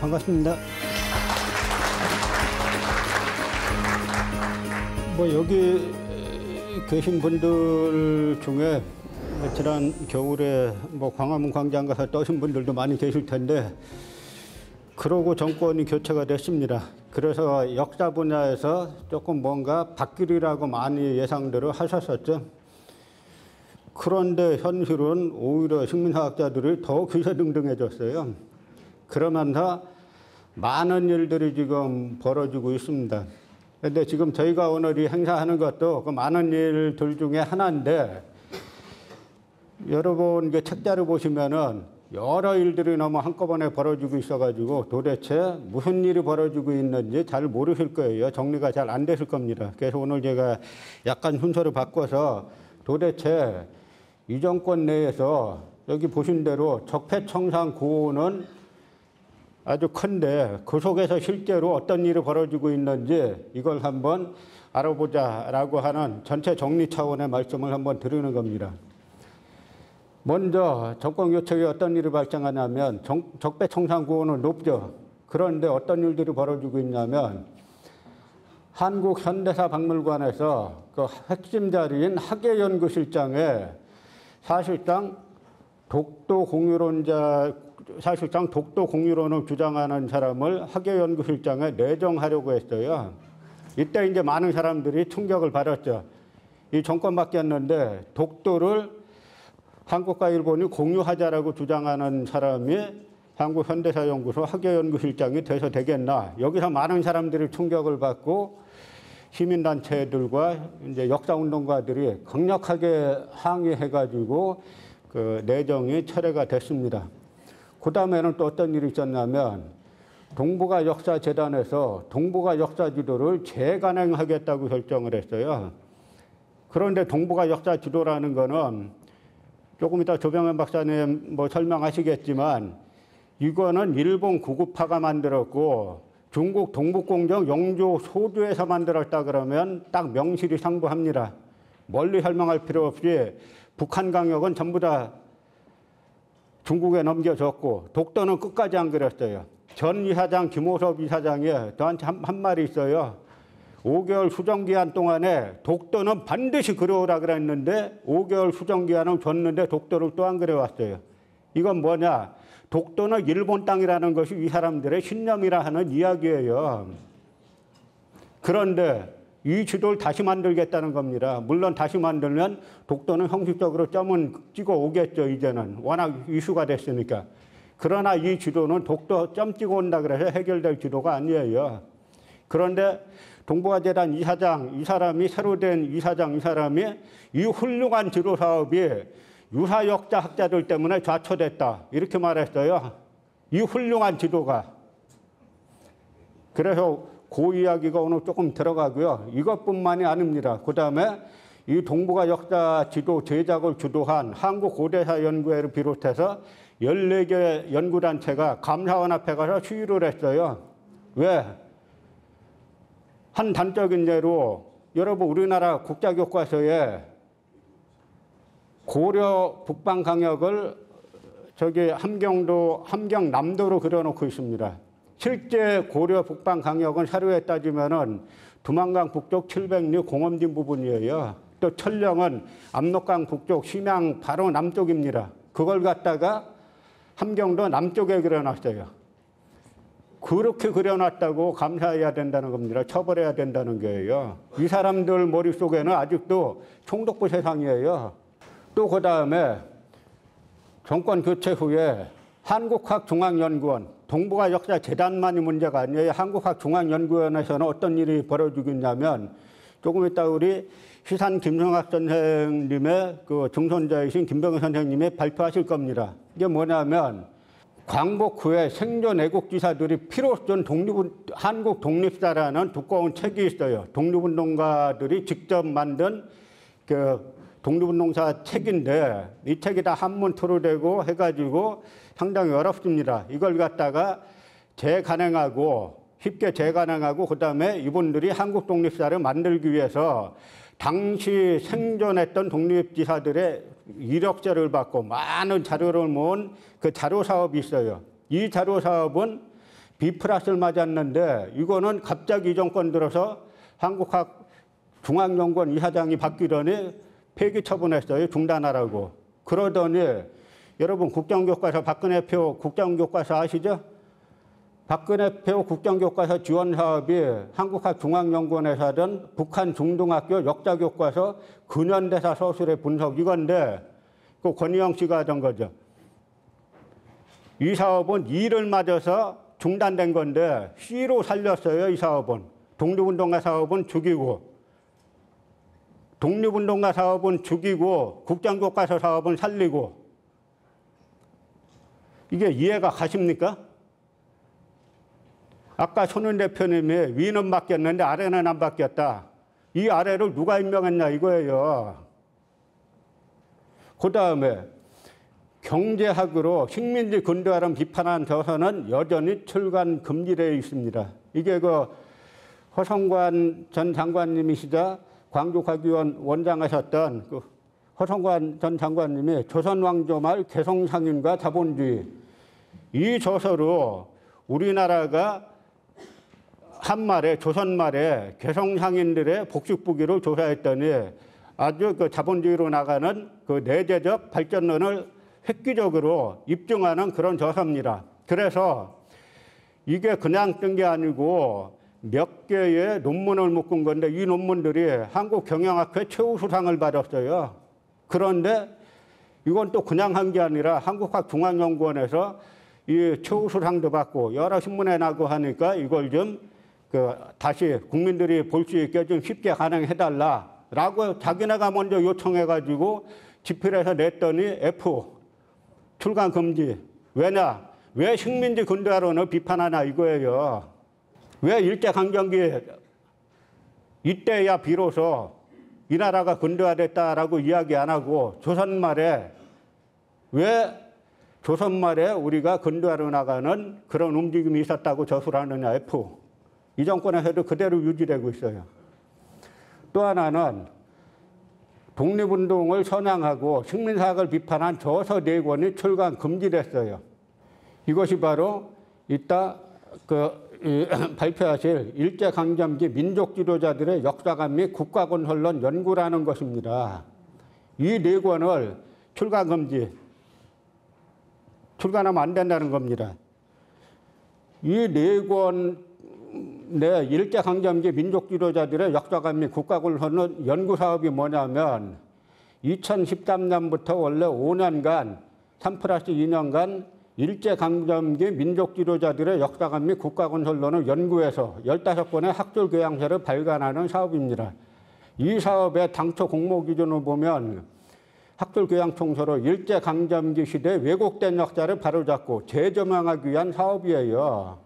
반갑습니다. 여기 계신 분들 중에 지난 겨울에 광화문 광장 가서 떠신 분들도 많이 계실 텐데, 그러고 정권이 교체가 됐습니다. 그래서 역사 분야에서 조금 뭔가 바뀌리라고 많이 예상들을 하셨었죠. 그런데 현실은 오히려 식민사학자들이 더 기세등등해졌어요. 그러면서 많은 일들이 지금 벌어지고 있습니다. 그런데 지금 저희가 오늘 이 행사하는 것도 그 많은 일들 중에 하나인데, 여러분 책자를 보시면은 여러 일들이 너무 한꺼번에 벌어지고 있어가지고 도대체 무슨 일이 벌어지고 있는지 잘 모르실 거예요. 정리가 잘 안 되실 겁니다. 그래서 오늘 제가 약간 순서를 바꿔서 도대체 이 정권 내에서 여기 보신 대로 적폐청산 고온은 아주 큰데 그 속에서 실제로 어떤 일이 벌어지고 있는지 이걸 한번 알아보자라고 하는 전체 정리 차원의 말씀을 한번 드리는 겁니다. 먼저 정권 교체에 어떤 일이 발생하냐면 적폐청산 고온은 높죠. 그런데 어떤 일들이 벌어지고 있냐면 한국현대사박물관에서 그 핵심 자리인 학예연구실장에 사실상 독도 공유론을 주장하는 사람을 학예연구실장에 내정하려고 했어요. 이때 이제 많은 사람들이 충격을 받았죠. 이 정권 바뀌었는데 독도를 한국과 일본이 공유하자라고 주장하는 사람이 한국현대사연구소 학예연구실장이 돼서 되겠나. 여기서 많은 사람들이 충격을 받고 시민단체들과 이제 역사운동가들이 강력하게 항의해가지고 그 내정이 철회가 됐습니다. 그 다음에는 또 어떤 일이 있었냐면 동북아 역사재단에서 동북아 역사 지도를 재간행하겠다고 결정을 했어요. 그런데 동북아 역사 지도라는 거는 조금 이따 조병현 박사님 설명하시겠지만 이거는 일본 구구파가 만들었고 중국 동북공정 영조 소주에서 만들었다 그러면 딱 명실이 상부합니다. 멀리 설명할 필요 없이 북한 강역은 전부 다 중국에 넘겨줬고 독도는 끝까지 안 그랬어요. 전 이사장 김호섭 이사장이 저한테 한 말이 있어요. 5개월 수정기한 동안에 독도는 반드시 그려오라 그랬는데 5개월 수정기한을 줬는데 독도를 또 안 그려왔어요. 이건 뭐냐? 독도는 일본 땅이라는 것이 이 사람들의 신념이라 하는 이야기예요. 그런데 이 지도를 다시 만들겠다는 겁니다. 물론 다시 만들면 독도는 형식적으로 점은 찍어 오겠죠. 이제는 워낙 이슈가 됐으니까. 그러나 이 지도는 독도 점 찍어 온다 그래서 해결될 지도가 아니에요. 그런데 동북아재단 이사장, 이 사람이 새로 된 이사장, 이 사람이 이 훌륭한 지도 사업이 유사 역사 학자들 때문에 좌초됐다. 이렇게 말했어요. 이 훌륭한 지도가. 그래서 그 이야기가 오늘 조금 들어가고요. 이것뿐만이 아닙니다. 그 다음에 이 동북아 역사 지도 제작을 주도한 한국고대사연구회를 비롯해서 14개 연구단체가 감사원 앞에 가서 시위를 했어요. 왜? 한 단적인 예로 여러분 우리나라 국자교과서에 고려 북방강역을 함경남도로 그려놓고 있습니다. 실제 고려 북방강역은 사료에 따지면은 두만강 북쪽 700리 공엄진 부분이에요. 또 천령은 압록강 북쪽 심양 바로 남쪽입니다. 그걸 갖다가 함경도 남쪽에 그려놨어요. 그렇게 그려놨다고 감사해야 된다는 겁니다. 처벌해야 된다는 거예요. 이 사람들 머릿속에는 아직도 총독부 세상이에요. 또 그 다음에 정권 교체 후에 한국학중앙연구원, 동북아 역사재단만이 문제가 아니에요. 한국학중앙연구원에서는 어떤 일이 벌어지고 있냐면 조금 이따 우리 희산 김성학 선생님의 그 증손자이신 김병현 선생님이 발표하실 겁니다. 이게 뭐냐면 광복 후에 생존 애국지사들이 피로선 한국 독립사라는 두꺼운 책이 있어요. 독립운동가들이 직접 만든 그 독립운동사 책인데 이 책이 다 한문토로 되고 해가지고 상당히 어렵습니다. 이걸 갖다가 쉽게 재간행하고 그다음에 이분들이 한국 독립사를 만들기 위해서 당시 생존했던 독립지사들의 이력서를 받고 많은 자료를 모은 그 자료 사업이 있어요. 이 자료 사업은 B+를 맞았는데 이거는 갑자기 이 정권 들어서 한국학중앙연구원 이사장이 바뀌더니 폐기 처분했어요. 중단하라고. 그러더니 여러분 국정교과서 박근혜표 국정교과서 아시죠? 박근혜표 국정교과서 지원 사업이 한국학중앙연구원에서 하던 북한 중등학교 역사교과서 근현대사 서술의 분석 이건데 그 권희영 씨가 하던 거죠. 이 사업은 E를 맞아서 중단된 건데 C로 살렸어요. 이 사업은. 독립운동가 사업은 죽이고 독립운동가 사업은 죽이고 국정교과서 사업은 살리고 이게 이해가 가십니까? 아까 손은 대표님이 위는 바뀌었는데 아래는 안 바뀌었다. 이 아래를 누가 임명했냐 이거예요. 그다음에 경제학으로 식민지 근대화를 비판한 저서는 여전히 출간 금지되어 있습니다. 이게 그 허성관 전 장관님이시자 광주과기원 원장하셨던 그 허성관 전 장관님이 조선왕조 말 개성상인과 자본주의 이 저서로 우리나라가 한말에 조선말에 개성상인들의 복식부기를 조사했더니 아주 그 자본주의로 나가는 그 내재적 발전론을 획기적으로 입증하는 그런 저서입니다. 그래서 이게 그냥 뜬 게 아니고 몇 개의 논문을 묶은 건데 이 논문들이 한국경영학회 최우수상을 받았어요. 그런데 이건 또 그냥 한 게 아니라 한국학중앙연구원에서 이 최우수상도 받고 여러 신문에 나고 하니까 이걸 좀 다시 국민들이 볼 수 있게 좀 쉽게 가능해달라라고 자기네가 먼저 요청해가지고 집필해서 냈더니 F 출간 금지. 왜냐? 왜 식민지 근대화론을 비판하나 이거예요. 왜 일제강점기 이때야 비로소 이 나라가 근대화됐다라고 이야기 안 하고 조선말에 왜 조선말에 우리가 근대화로 나가는 그런 움직임이 있었다고 저술을 하느냐 F. 이 정권에서도 그대로 유지되고 있어요. 또 하나는 독립운동을 선양하고 식민사학을 비판한 저서 4권이 출간 금지됐어요. 이것이 바로 이따 발표하실 일제강점기 민족 지도자들의 역사관 및 국가건설론 연구라는 것입니다. 이 4권을 출간 금지, 출간하면 안 된다는 겁니다. 이 4권 내 일제강점기 민족 지도자들의 역사관 및 국가건설론 연구 사업이 뭐냐면 2013년부터 원래 5년간 3+2년간 일제강점기 민족 지도자들의 역사관 및 국가건설론을 연구해서 15권의 학술 교양서를 발간하는 사업입니다. 이 사업의 당초 공모 기준을 보면 학술 교양 총서로 일제강점기 시대 왜곡된 역사를 바로잡고 재조명하기 위한 사업이에요.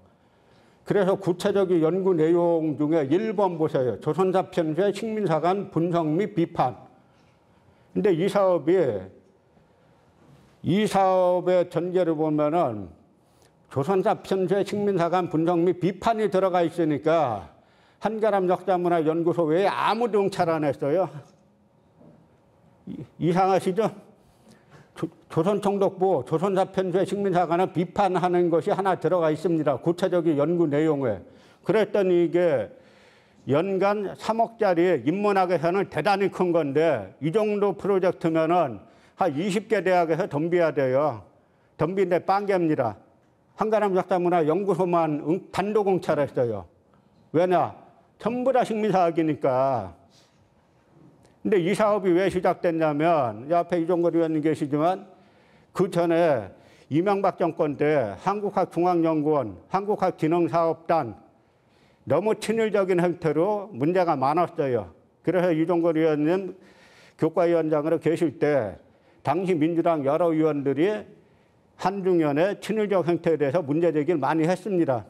그래서 구체적인 연구 내용 중에 1번 보세요. 조선사 편수의 식민사관 분석 및 비판. 근데 이 사업의 전제를 보면은 조선사 편수의 식민사관 분석 및 비판이 들어가 있으니까 한가람 역사문화연구소 외에 아무도 응찰 안 했어요. 이상하시죠? 조선총독부 조선사 편수의 식민사관을 비판하는 것이 하나 들어가 있습니다. 구체적인 연구 내용에. 그랬더니 이게 연간 3억짜리 인문학에서는 대단히 큰 건데 이 정도 프로젝트면은 한 20개 대학에서 덤벼야 돼요. 덤비는데 빵개입니다. 한가람 역사문화연구소만 단독 응찰했어요. 왜냐? 전부 다 식민사학이니까. 근데 이 사업이 왜 시작됐냐면 이 앞에 이종걸 의원님 계시지만 그 전에 이명박 정권 때 한국학중앙연구원, 한국학진흥사업단 너무 친일적인 형태로 문제가 많았어요. 그래서 이종걸 의원님 교과위원장으로 계실 때 당시 민주당 여러 의원들이 한중연의 친일적 형태에 대해서 문제제기를 많이 했습니다.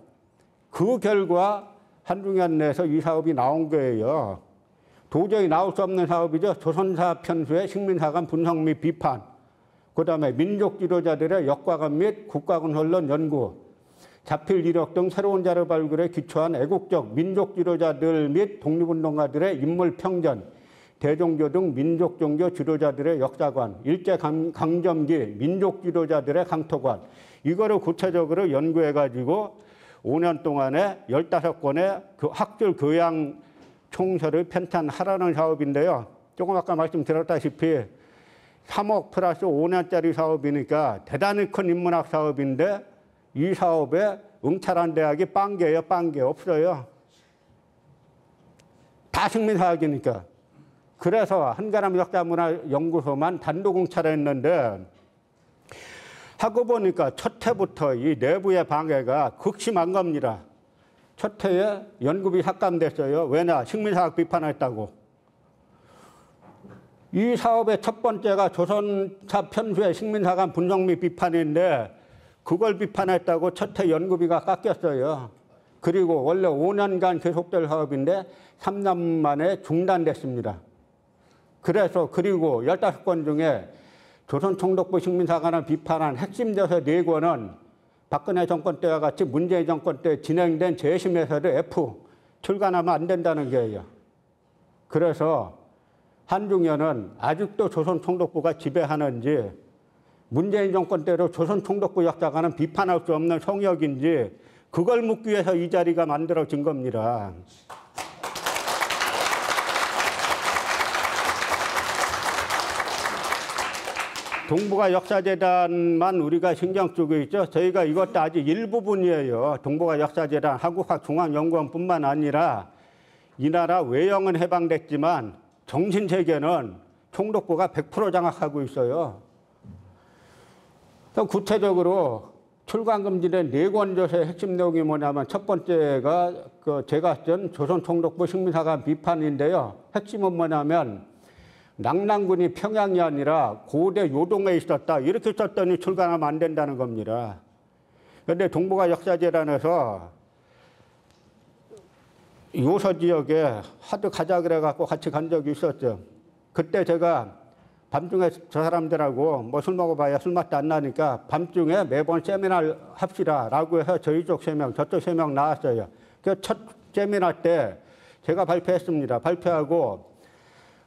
그 결과 한중연 내에서 이 사업이 나온 거예요. 도저히 나올 수 없는 사업이죠. 조선사 편수의 식민사관 분석 및 비판. 그다음에 민족 지도자들의 역과관 및 국가건설론 연구. 자필 이력 등 새로운 자료 발굴에 기초한 애국적 민족 지도자들 및 독립운동가들의 인물 평전. 대종교 등 민족 종교 지도자들의 역사관. 일제강점기 민족 지도자들의 강토관. 이거를 구체적으로 연구해가지고 5년 동안에 15건의 학술 교양 총서를 편찬하라는 사업인데요. 조금 아까 말씀드렸다시피 3억 플러스 5년짜리 사업이니까 대단히 큰 인문학 사업인데 이 사업에 응찰한 대학이 빵개예요. 빵개 없어요. 다 식민사학이니까. 그래서 한가람 역사문화연구소만 단독 응찰했는데 하고 보니까 첫 해부터 이 내부의 방해가 극심한 겁니다. 첫 해에 연구비 삭감됐어요. 왜냐? 식민사학 비판했다고. 이 사업의 첫 번째가 조선사 편수의 식민사관 분석 및 비판인데 그걸 비판했다고 첫 해 연구비가 깎였어요. 그리고 원래 5년간 계속될 사업인데 3년 만에 중단됐습니다. 그래서 그리고 15건 중에 조선총독부 식민사관을 비판한 핵심 저서 4권은 박근혜 정권 때와 같이 문재인 정권 때 진행된 재심에서도 F 출간하면 안 된다는 거예요. 그래서 한중연은 아직도 조선총독부가 지배하는지 문재인 정권 때로 조선총독부 역사관은 비판할 수 없는 성역인지 그걸 묻기 위해서 이 자리가 만들어진 겁니다. 동북아 역사재단만 우리가 신경 쓰고 있죠. 저희가 이것도 아직 일부분이에요. 동북아 역사재단, 한국학중앙연구원뿐만 아니라 이 나라 외영은 해방됐지만 정신세계는 총독부가 100% 장악하고 있어요. 구체적으로 출간금지된 4권 조서의 핵심 내용이 뭐냐면 첫 번째가 제가 쓴 조선총독부 식민사관 비판인데요. 핵심은 뭐냐면 낙랑군이 평양이 아니라 고대 요동에 있었다. 이렇게 썼더니 출간하면 안 된다는 겁니다. 그런데 동북아 역사재단에서 요서 지역에 하도 가자 그래갖고 같이 간 적이 있었죠. 그때 제가 밤중에 저 사람들하고 뭐 술 먹어봐야 술맛도 안 나니까 밤중에 매번 세미나를 합시다라고 해서 저희 쪽 3명, 저쪽 3명 나왔어요. 그 첫 세미나 때 제가 발표했습니다. 발표하고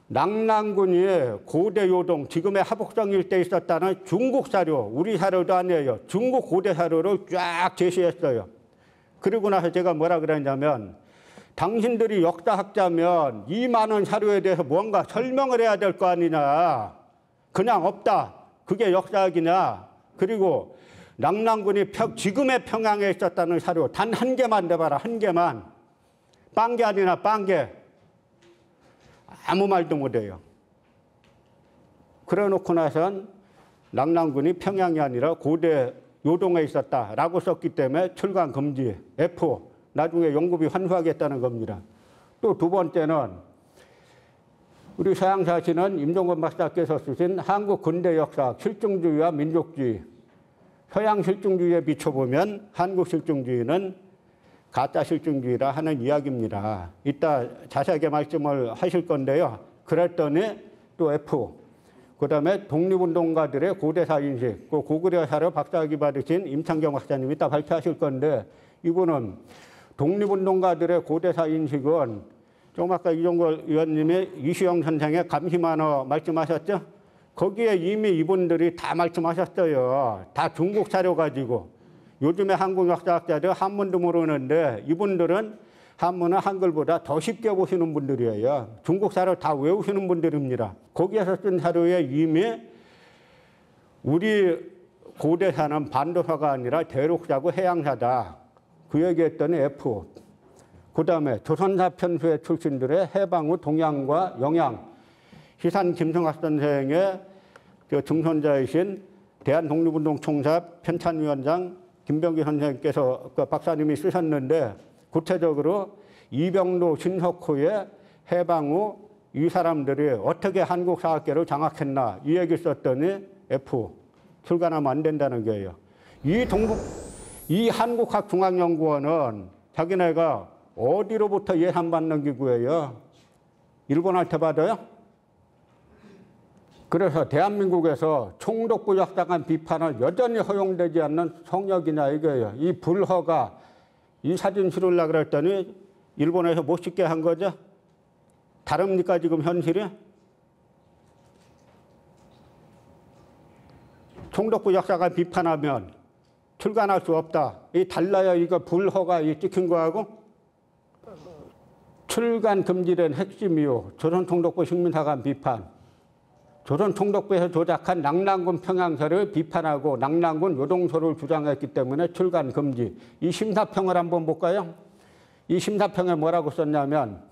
낙랑군이 고대 요동, 지금의 하복성 일대에 있었다는 중국 사료, 우리 사료도 아니에요. 중국 고대 사료를 쫙 제시했어요. 그리고 나서 제가 뭐라 그랬냐면 당신들이 역사학자면 이 많은 사료에 대해서 뭔가 설명을 해야 될 거 아니냐. 그냥 없다. 그게 역사학이냐. 그리고 낙랑군이 지금의 평양에 있었다는 사료 단 한 개만 내봐라. 한 개만. 빵개 아니나 빵개. 아무 말도 못해요. 그래 놓고 나선 낙랑군이 평양이 아니라 고대 요동에 있었다라고 썼기 때문에 출간 금지, F. 나중에 연구비 환수하겠다는 겁니다. 또 두 번째는 우리 서양사시는 임종건 박사께서 쓰신 한국 근대 역사 실증주의와 민족주의. 서양 실증주의에 비춰보면 한국 실증주의는 가짜 실증주의라 하는 이야기입니다. 이따 자세하게 말씀을 하실 건데요. 그랬더니 또 F. 그다음에 독립운동가들의 고대사 인식, 고구려사로 박사학위 받으신 임창경 박사님이 이따 발표하실 건데 이분은 독립운동가들의 고대사 인식은 조금 아까 이종걸 의원님이 이시영 선생의 감시만어 말씀하셨죠? 거기에 이미 이분들이 다 말씀하셨어요. 다 중국 사료 가지고. 요즘에 한국 역사학자들 한문도 모르는데 이분들은 한문은 한글보다 더 쉽게 보시는 분들이에요. 중국 사료 다 외우시는 분들입니다. 거기에서 쓴 사료에 이미 우리 고대사는 반도사가 아니라 대륙사고 해양사다. 그 얘기했더니 F. 그 다음에 조선사 편수의 출신들의 해방 후 동양과 영양. 희산 김성학 선생의 증손자이신 대한독립운동총사 편찬위원장 김병기 선생님께서 박사님이 쓰셨는데 구체적으로 이병로 신석호의 해방 후 이 사람들이 어떻게 한국 사학계를 장악했나 이 얘기 썼더니 F. 출간하면 안 된다는 거예요. 이 한국학중앙연구원은 자기네가 어디로부터 예산받는 기구예요? 일본한테 받아요? 그래서 대한민국에서 총독부 역사관 비판은 여전히 허용되지 않는 성역이냐 이거예요. 이 불허가 이 사진 실으려고 그랬더니 일본에서 못 찍게 한 거죠? 다릅니까 지금 현실이? 총독부 역사관 비판하면 출간할 수 없다. 이 달라요. 이거 불허가 이 찍힌 거하고. 출간 금지된 핵심이요. 조선총독부 식민사관 비판. 조선총독부에서 조작한 낙랑군 평양서를 비판하고 낙랑군 요동서를 주장했기 때문에 출간 금지. 이 심사평을 한번 볼까요? 이 심사평에 뭐라고 썼냐면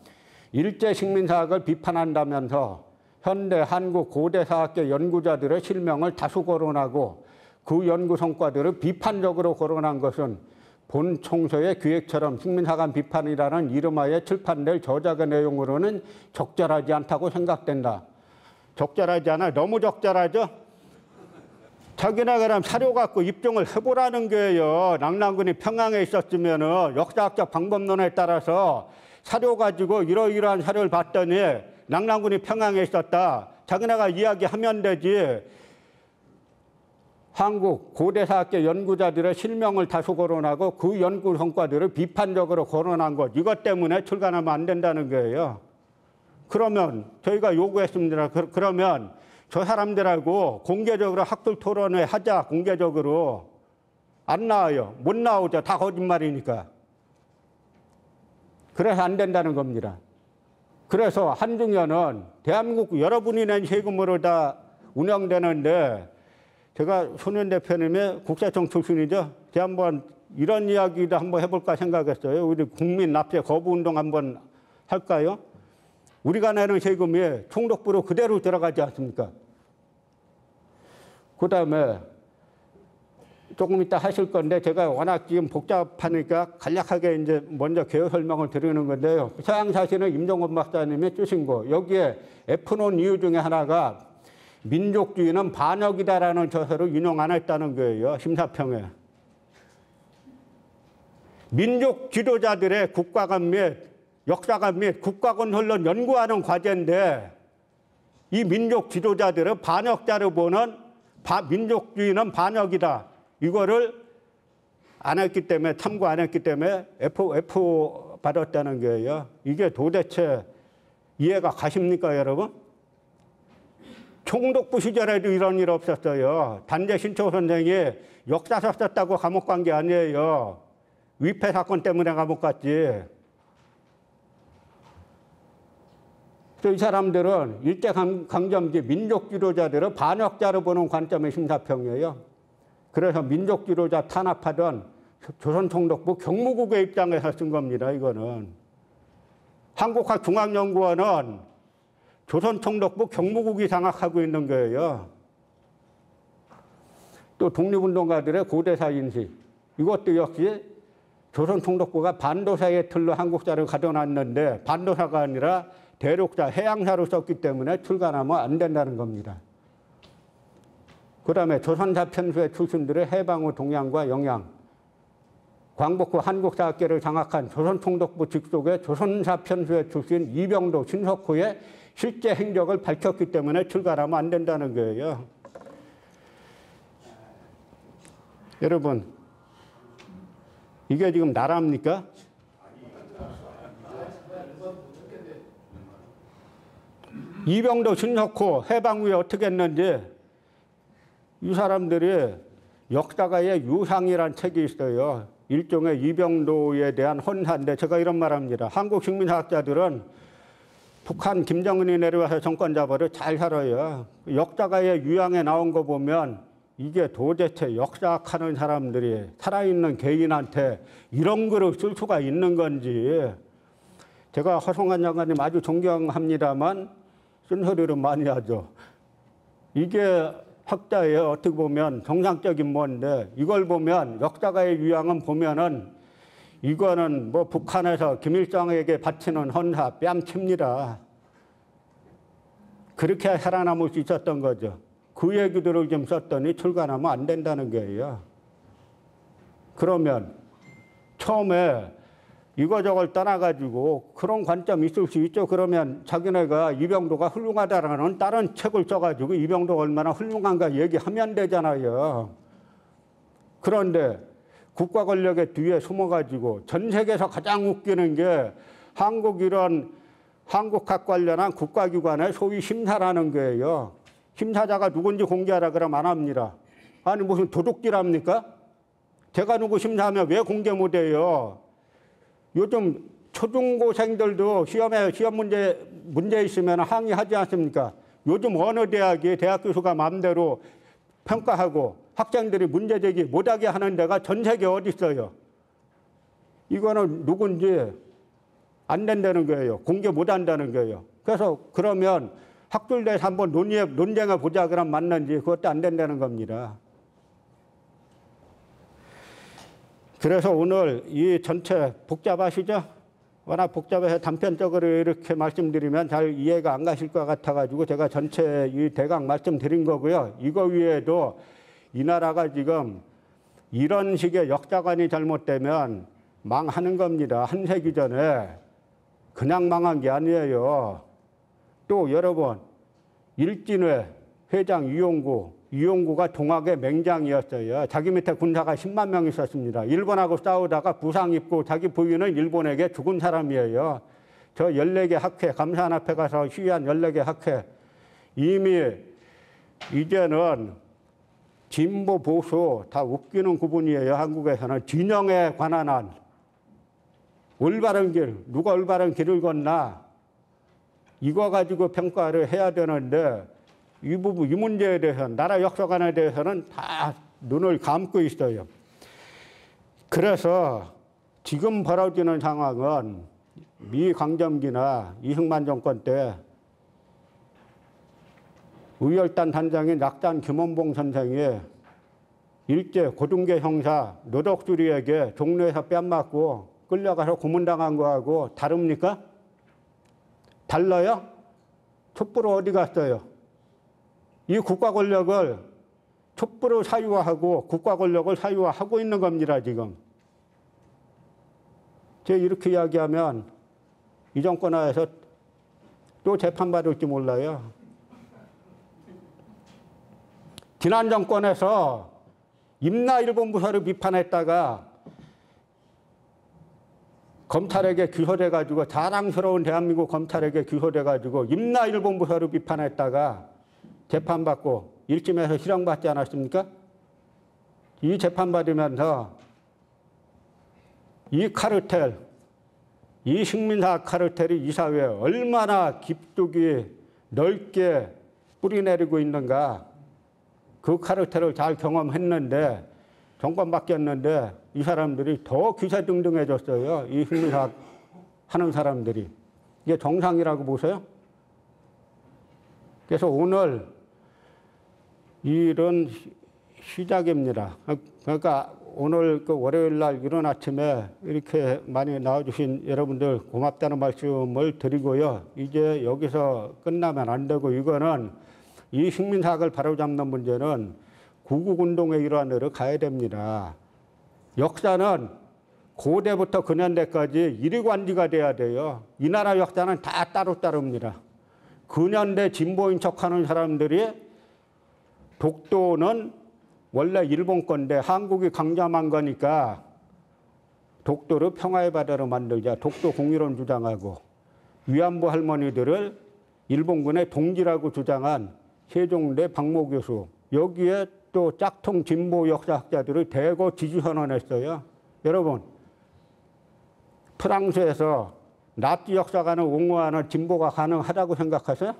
일제 식민사학을 비판한다면서 현대 한국 고대사학계 연구자들의 실명을 다수 거론하고 그 연구 성과들을 비판적으로 거론한 것은 본 총서의 기획처럼 식민사관 비판이라는 이름하에 출판될 저작의 내용으로는 적절하지 않다고 생각된다. 적절하지 않아? 너무 적절하죠? 자기네 그럼 사료 갖고 입증을 해보라는 거예요. 낙랑군이 평양에 있었으면 역사학적 방법론에 따라서 사료 가지고 이러이러한 사료를 봤더니 낙랑군이 평양에 있었다. 자기네가 이야기하면 되지. 한국 고대사학계 연구자들의 실명을 다수 거론하고 그 연구 성과들을 비판적으로 거론한 것. 이것 때문에 출간하면 안 된다는 거예요. 그러면 저희가 요구했습니다. 그러면 저 사람들하고 공개적으로 학술 토론회 하자. 공개적으로. 안 나와요. 못 나오죠. 다 거짓말이니까. 그래서 안 된다는 겁니다. 그래서 한중연은 대한민국 여러분이 낸 세금으로 다 운영되는데 제가 손현 대표님의 국세청 출신이죠. 제가 한번 이런 이야기도 한번 해볼까 생각했어요. 우리 국민 납세 거부 운동 한번 할까요? 우리가 내는 세금이 총독부로 그대로 들어가지 않습니까? 그다음에 조금 이따 하실 건데 제가 워낙 지금 복잡하니까 간략하게 이제 먼저 개요 설명을 드리는 건데요. 서양사시는 임종원 박사님이 쓰신 거. 여기에 F놓은 이유 중에 하나가 민족주의는 반역이다라는 저서를 인용 안 했다는 거예요. 심사평에. 민족 지도자들의 국가관 및 역사관 및 국가건설론 연구하는 과제인데 이 민족 지도자들은 반역자로 보는 민족주의는 반역이다. 이거를 안 했기 때문에 참고 안 했기 때문에 F 받았다는 거예요. 이게 도대체 이해가 가십니까, 여러분? 총독부 시절에도 이런 일 없었어요. 단재 신초 선생이 역사서 썼다고 감옥 간 게 아니에요. 위패 사건 때문에 감옥 갔지. 그래서 이 사람들은 일제강점기 민족 지도자들을 반역자로 보는 관점의 심사평이에요. 그래서 민족 지도자 탄압하던 조선총독부 경무국의 입장에서 쓴 겁니다. 이거는. 한국학중앙연구원은 조선총독부 경무국이 장악하고 있는 거예요. 또 독립운동가들의 고대사 인식. 이것도 역시 조선총독부가 반도사의 틀로 한국사를 가져놨는데 반도사가 아니라 대륙사, 해양사로 썼기 때문에 출간하면 안 된다는 겁니다. 그다음에 조선사 편수의 출신들의 해방 후 동향과 영향. 광복 후 한국사학계를 장악한 조선총독부 직속의 조선사 편수의 출신 이병도, 신석호의 실제 행적을 밝혔기 때문에 출간하면 안 된다는 거예요. 여러분, 이게 지금 나라입니까? 이병도, 신석호 해방 후에 어떻게 했는지 이 사람들이 역사가의 유상이라는 책이 있어요. 일종의 이병도에 대한 헌사인데 제가 이런 말합니다. 한국 식민사학자들은 북한 김정은이 내려와서 정권 잡아도 잘 살아요. 역사가의 유양에 나온 거 보면 이게 도대체 역사학하는 사람들이 살아있는 개인한테 이런 글을 쓸 수가 있는 건지. 제가 허성한 장관님 아주 존경합니다만 쓴소리를 많이 하죠. 이게 학자예요. 어떻게 보면 정상적인 뭔데 이걸 보면 역사가의 유양은 보면은 이거는 뭐 북한에서 김일성에게 바치는 헌사 뺨칩니다. 그렇게 살아남을 수 있었던 거죠. 그 얘기들을 좀 썼더니 출간하면 안 된다는 거예요. 그러면 처음에 이거저걸 떠나가지고 그런 관점이 있을 수 있죠. 그러면 자기네가 이병도가 훌륭하다라는 다른 책을 써가지고 이병도가 얼마나 훌륭한가 얘기하면 되잖아요. 그런데 국가 권력의 뒤에 숨어가지고 전 세계에서 가장 웃기는 게 한국학 관련한 국가기관의 소위 심사라는 거예요. 심사자가 누군지 공개하라 그러면 안 합니다. 아니 무슨 도둑질합니까? 제가 누구 심사하면 왜 공개 못해요? 요즘 초중고생들도 시험 문제 있으면 항의하지 않습니까? 요즘 어느 대학이 대학 교수가 마음대로 평가하고 학생들이 문제 제기 못하게 하는 데가 전 세계에 어디 있어요? 이거는 누군지 안 된다는 거예요. 공개 못 한다는 거예요. 그래서 그러면 학술대에서 한번 논쟁해 보자 그러면 맞는지 그것도 안 된다는 겁니다. 그래서 오늘 이 전체 복잡하시죠? 워낙 복잡해서 단편적으로 이렇게 말씀드리면 잘 이해가 안 가실 것 같아가지고 제가 전체 이 대강 말씀드린 거고요. 이거 위에도 이 나라가 지금 이런 식의 역사관이 잘못되면 망하는 겁니다. 한 세기 전에 그냥 망한 게 아니에요. 또 여러분 일진회 회장 이용구가 동학의 맹장이었어요. 자기 밑에 군사가 10만 명 있었습니다. 일본하고 싸우다가 부상 입고 자기 부인은 일본에게 죽은 사람이에요. 저 14개 학회, 감사원 앞에 가서 시위한 14개 학회. 이미 이제는 진보, 보수 다 웃기는 구분이에요. 한국에서는 진영에 관한 한. 올바른 길, 누가 올바른 길을 걷나. 이거 가지고 평가를 해야 되는데 이 문제에 대해서는 나라 역사관에 대해서는 다 눈을 감고 있어요. 그래서 지금 벌어지는 상황은 미 강점기나 이승만 정권 때 의열단 단장인 낙단 김원봉 선생이 일제 고등계 형사 노덕수리에게 종로에서 뺨맞고 끌려가서 고문당한 거하고 다릅니까? 달라요? 촛불은 어디 갔어요? 이 국가 권력을 촛불을 사유화하고 국가 권력을 사유화하고 있는 겁니다, 지금. 제가 이렇게 이야기하면 이 정권 하에서 또 재판받을지 몰라요. 지난 정권에서 임나일본부서를 비판했다가 검찰에게 기소돼가지고 자랑스러운 대한민국 검찰에게 기소돼가지고 임나일본부서를 비판했다가 재판받고 1심에서 실형받지 않았습니까? 이 재판받으면서 이 카르텔, 이 식민사 카르텔이 이 사회에 얼마나 깊숙이 넓게 뿌리내리고 있는가. 그 카르텔을 잘 경험했는데 정권 바뀌었는데 이 사람들이 더 기세등등해졌어요. 이 식민사 하는 사람들이. 이게 정상이라고 보세요? 그래서 오늘 이런 시작입니다. 그러니까 오늘 그 월요일 날 이른 아침에 이렇게 많이 나와주신 여러분들 고맙다는 말씀을 드리고요. 이제 여기서 끝나면 안 되고 이거는 이 식민사학을 바로잡는 문제는 구국운동의 일환으로 가야 됩니다. 역사는 고대부터 근현대까지 일관지가 돼야 돼요. 이 나라 역사는 다 따로따로입니다. 근현대 진보인 척하는 사람들이 독도는 원래 일본 건데 한국이 강점한 거니까 독도를 평화의 바다로 만들자. 독도 공유론 주장하고 위안부 할머니들을 일본군의 동지라고 주장한 세종대 박모 교수. 여기에 또 짝퉁 진보 역사학자들을 대거 지지선언했어요. 여러분, 프랑스에서 나치 역사관을 옹호하는 진보가 가능하다고 생각하세요?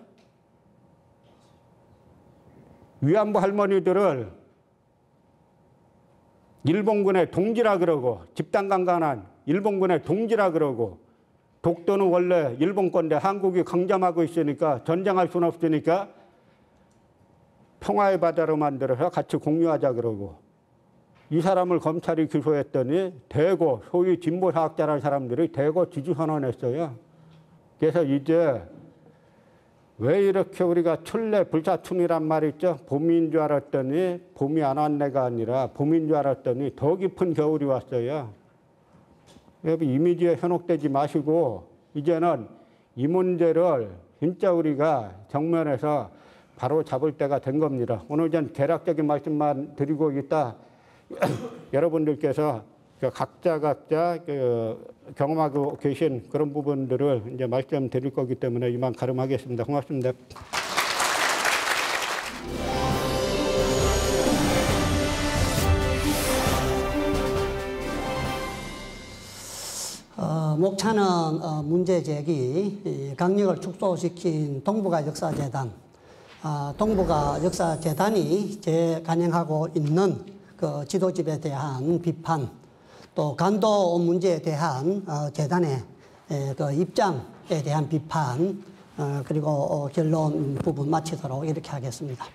위안부 할머니들을 일본군의 동지라 그러고 집단강간한 일본군의 동지라 그러고 독도는 원래 일본 건데 한국이 강점하고 있으니까 전쟁할 수는 없으니까 평화의 바다로 만들어서 같이 공유하자 그러고 이 사람을 검찰이 기소했더니 대거 소위 진보사학자라는 사람들이 대거 지지선언했어요. 그래서 이제 왜 이렇게 우리가 출래 불사춘이란 말 있죠? 봄인 줄 알았더니 봄이 안 왔네가 아니라 봄인 줄 알았더니 더 깊은 겨울이 왔어요. 이미지에 현혹되지 마시고 이제는 이 문제를 진짜 우리가 정면에서 바로 잡을 때가 된 겁니다. 오늘 전 개략적인 말씀만 드리고 있다. 여러분들께서 각자 경험하고 계신 그런 부분들을 이제 말씀드릴 거기 때문에 이만 가름하겠습니다. 고맙습니다. 목차는 문제 제기, 강력을 축소시킨 동북아 역사재단, 동북아 역사재단이 재간행하고 있는 그 지도집에 대한 비판, 또 간도 문제에 대한 재단의 그 입장에 대한 비판, 그리고 결론 부분 마치도록 이렇게 하겠습니다.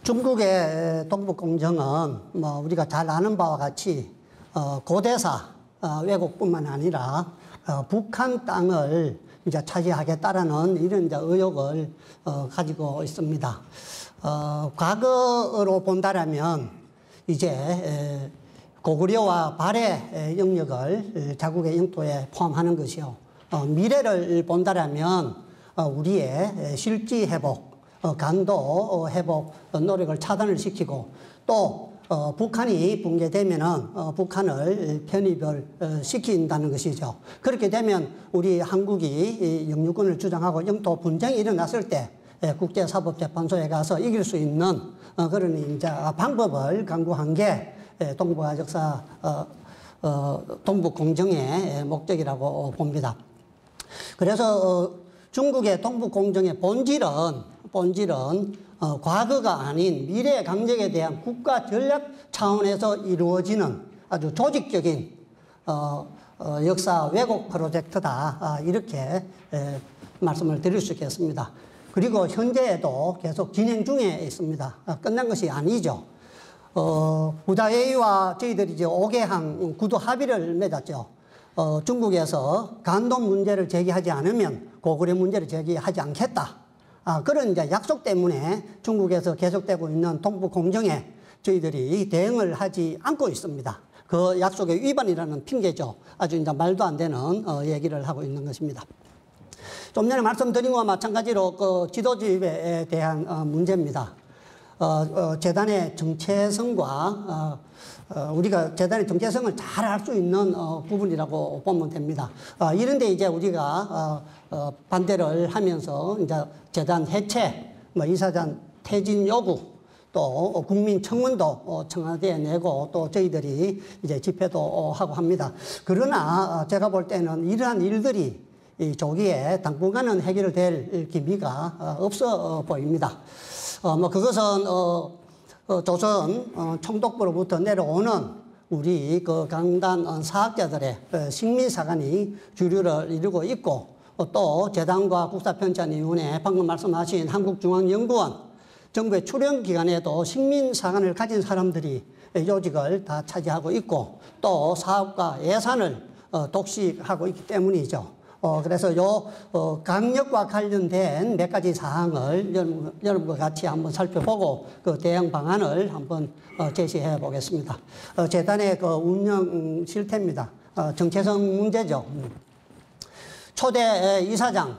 중국의 동북공정은 뭐 우리가 잘 아는 바와 같이 고대사 왜곡뿐만 아니라 북한 땅을 이제 차지하겠다라는 이런 이제 의혹을 가지고 있습니다. 과거로 본다라면 이제 고구려와 발해 영역을 자국의 영토에 포함하는 것이요. 미래를 본다라면 우리의 실지 회복, 간도 회복 노력을 차단을 시키고 또 북한이 붕괴되면은 북한을 편입을 시킨다는 것이죠. 그렇게 되면 우리 한국이 영유권을 주장하고 영토 분쟁이 일어났을 때 국제사법재판소에 가서 이길 수 있는 그런 이제 방법을 강구한 게 동북아 역사 동북공정의 목적이라고 봅니다. 그래서 중국의 동북공정의 본질은 과거가 아닌 미래 강력에 대한 국가 전략 차원에서 이루어지는 아주 조직적인 역사 왜곡 프로젝트다, 이렇게 말씀을 드릴 수 있겠습니다. 그리고 현재에도 계속 진행 중에 있습니다. 끝난 것이 아니죠. 부다회의와 저희들이 이제 5개항 구두 합의를 맺었죠. 중국에서 간도 문제를 제기하지 않으면 고구려 문제를 제기하지 않겠다. 그런 이제 약속 때문에 중국에서 계속되고 있는 동북공정에 저희들이 대응을 하지 않고 있습니다. 그 약속의 위반이라는 핑계죠. 아주 이제 말도 안 되는 얘기를 하고 있는 것입니다. 좀 전에 말씀드린 것과 마찬가지로 그 지도집에 대한 문제입니다. 재단의 정체성과 우리가 재단의 정체성을 잘 알 수 있는 부분이라고 보면 됩니다. 이런데 이제 우리가 반대를 하면서 이제 재단 해체, 이사장 퇴진 요구, 또 국민청원도 청와대에 내고 또 저희들이 이제 집회도 하고 합니다. 그러나 제가 볼 때는 이러한 일들이 이 조기에 당분간은 해결될 기미가 없어 보입니다. 그것은 조선 총독부로부터 내려오는 우리 그 강단 사학자들의 식민사관이 주류를 이루고 있고, 또 재단과 국사편찬위원회, 방금 말씀하신 한국중앙연구원, 정부의 출연기관에도 식민사관을 가진 사람들이 요직을 다 차지하고 있고, 또 사업과 예산을 독식하고 있기 때문이죠. 그래서 강력과 관련된 몇 가지 사항을 여러분과 같이 한번 살펴보고 그 대응 방안을 한번 제시해 보겠습니다. 재단의 그 운영 실태입니다. 정체성 문제죠. 초대 이사장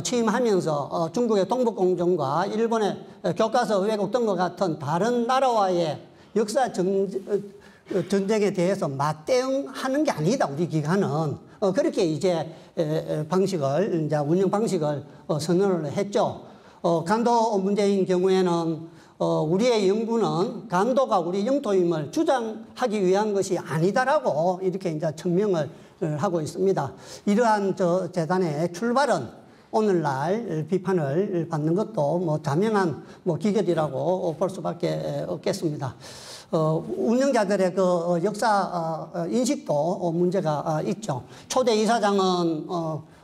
취임하면서 중국의 동북공정과 일본의 교과서 왜곡 등과 같은 다른 나라와의 역사 전쟁에 대해서 맞대응하는 게 아니다, 우리 기관은. 그렇게 이제 방식을, 이제 운영 방식을 선언을 했죠. 간도 문제인 경우에는 우리의 연구는 간도가 우리 영토임을 주장하기 위한 것이 아니다라고 이렇게 이제 천명을 하고 있습니다. 이러한 재단의 출발은 오늘날 비판을 받는 것도 뭐 자명한 기결이라고 볼 수밖에 없겠습니다. 운영자들의 그 역사 인식도 문제가 있죠. 초대 이사장은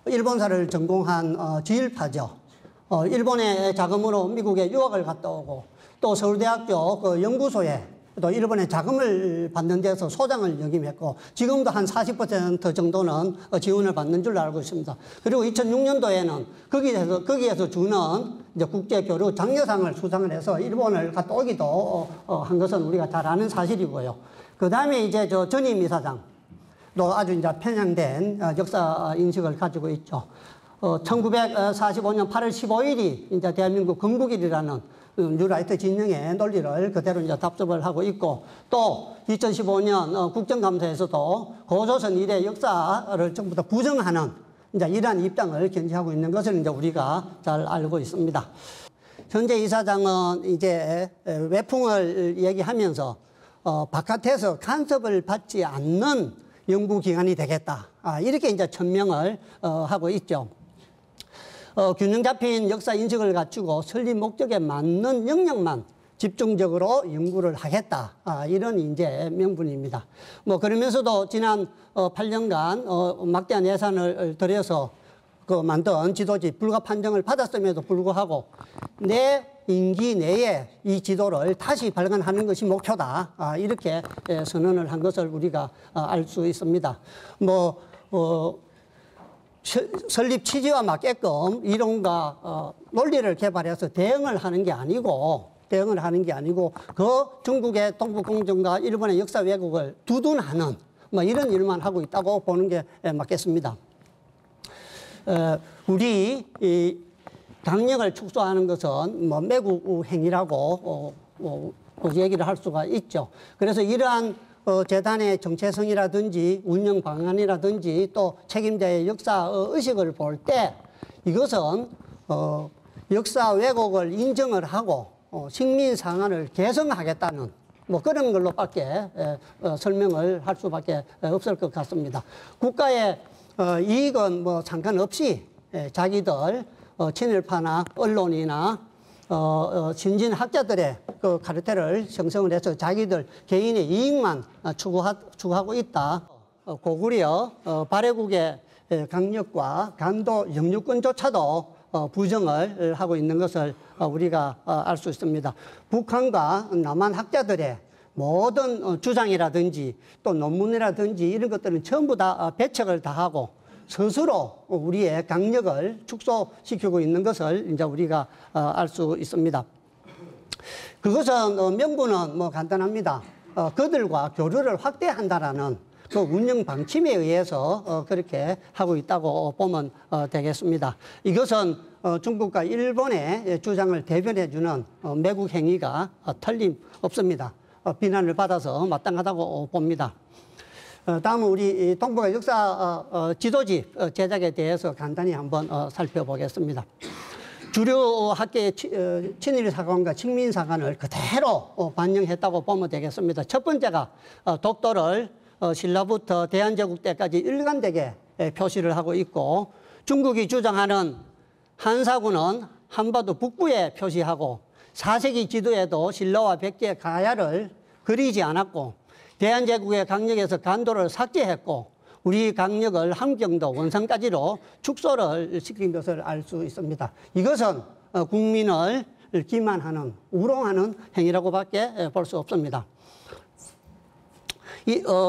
일본사를 전공한 지일파죠. 일본의 자금으로 미국에 유학을 갔다 오고, 또 서울대학교 그 연구소에 또 일본의 자금을 받는 데서 소장을 역임했고, 지금도 한 40% 정도는 지원을 받는 줄로 알고 있습니다. 그리고 2006년도에는 거기에서 주는 이제 국제교류 장려상을 수상을 해서 일본을 갔다 오기도 한 것은 우리가 잘 아는 사실이고요. 그 다음에 이제 전임 이사장도 아주 이제 편향된 역사 인식을 가지고 있죠. 1945년 8월 15일이 이제 대한민국 건국일이라는 뉴라이트 진영의 논리를 그대로 이제 답습을 하고 있고, 또 2015년 국정감사에서도 고조선 이래 역사를 전부 다 부정하는 이제 이러한 입장을 견지하고 있는 것을 이제 우리가 잘 알고 있습니다. 현재 이사장은 이제 외풍을 얘기하면서 바깥에서 간섭을 받지 않는 연구기관이 되겠다. 이렇게 이제 천명을 하고 있죠. 균형 잡힌 역사 인식을 갖추고 설립 목적에 맞는 영역만 집중적으로 연구를 하겠다. 이런 이제 명분입니다. 뭐 그러면서도 지난 8년간 막대한 예산을 들여서 만든 지도지 불가 판정을 받았음에도 불구하고 내 임기 내에 이 지도를 다시 발간하는 것이 목표다. 이렇게 선언을 한 것을 우리가 알 수 있습니다. 설립 취지와 맞게끔 이론과 논리를 개발해서 대응을 하는 게 아니고 그 중국의 동북공정과 일본의 역사 왜곡을 두둔하는 이런 일만 하고 있다고 보는 게 맞겠습니다. 우리 이 강력을 축소하는 것은 매국 행위라고 얘기를 할 수가 있죠. 그래서 이러한 재단의 정체성이라든지 운영 방안이라든지 또 책임자의 역사 의식을 볼 때 이것은 역사 왜곡을 인정을 하고 식민 상한을 개선하겠다는 그런 걸로밖에 설명을 할 수밖에 없을 것 같습니다. 국가의 이익은 상관없이 자기들 친일파나 언론이나 신진 학자들의 그 카르텔을 형성을 해서 자기들 개인의 이익만 추구하고 있다. 고구려 발해국의 강력과 간도 영유권조차도 부정을 하고 있는 것을 우리가 알 수 있습니다. 북한과 남한 학자들의 모든 주장이라든지 또 논문이라든지 이런 것들은 전부 다 배척을 다하고 스스로 우리의 강력을 축소시키고 있는 것을 이제 우리가 알 수 있습니다. 그것은 명분은 간단합니다. 그들과 교류를 확대한다라는 그 운영 방침에 의해서 그렇게 하고 있다고 보면 되겠습니다. 이것은 중국과 일본의 주장을 대변해주는 매국 행위가 틀림없습니다. 비난을 받아서 마땅하다고 봅니다. 다음은 우리 동북아 역사 지도지 제작에 대해서 간단히 한번 살펴보겠습니다. 주류 학계의 친일사관과 식민사관을 그대로 반영했다고 보면 되겠습니다. 첫 번째가 독도를 신라부터 대한제국 때까지 일관되게 표시를 하고 있고, 중국이 주장하는 한사군은 한반도 북부에 표시하고 4세기 지도에도 신라와 백제 가야를 그리지 않았고, 대한제국의 강력에서 간도를 삭제했고, 우리 강력을 함경도 원산까지로 축소를 시킨 것을 알 수 있습니다. 이것은 국민을 기만하는, 우롱하는 행위라고밖에 볼 수 없습니다.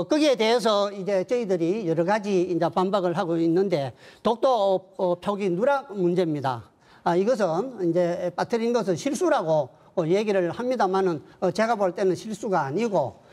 거기에 대해서 이제 저희들이 여러 가지 이제 반박을 하고 있는데, 독도 표기 누락 문제입니다. 이것은 이제 빠뜨린 것은 실수라고 얘기를 합니다만은 제가 볼 때는 실수가 아니고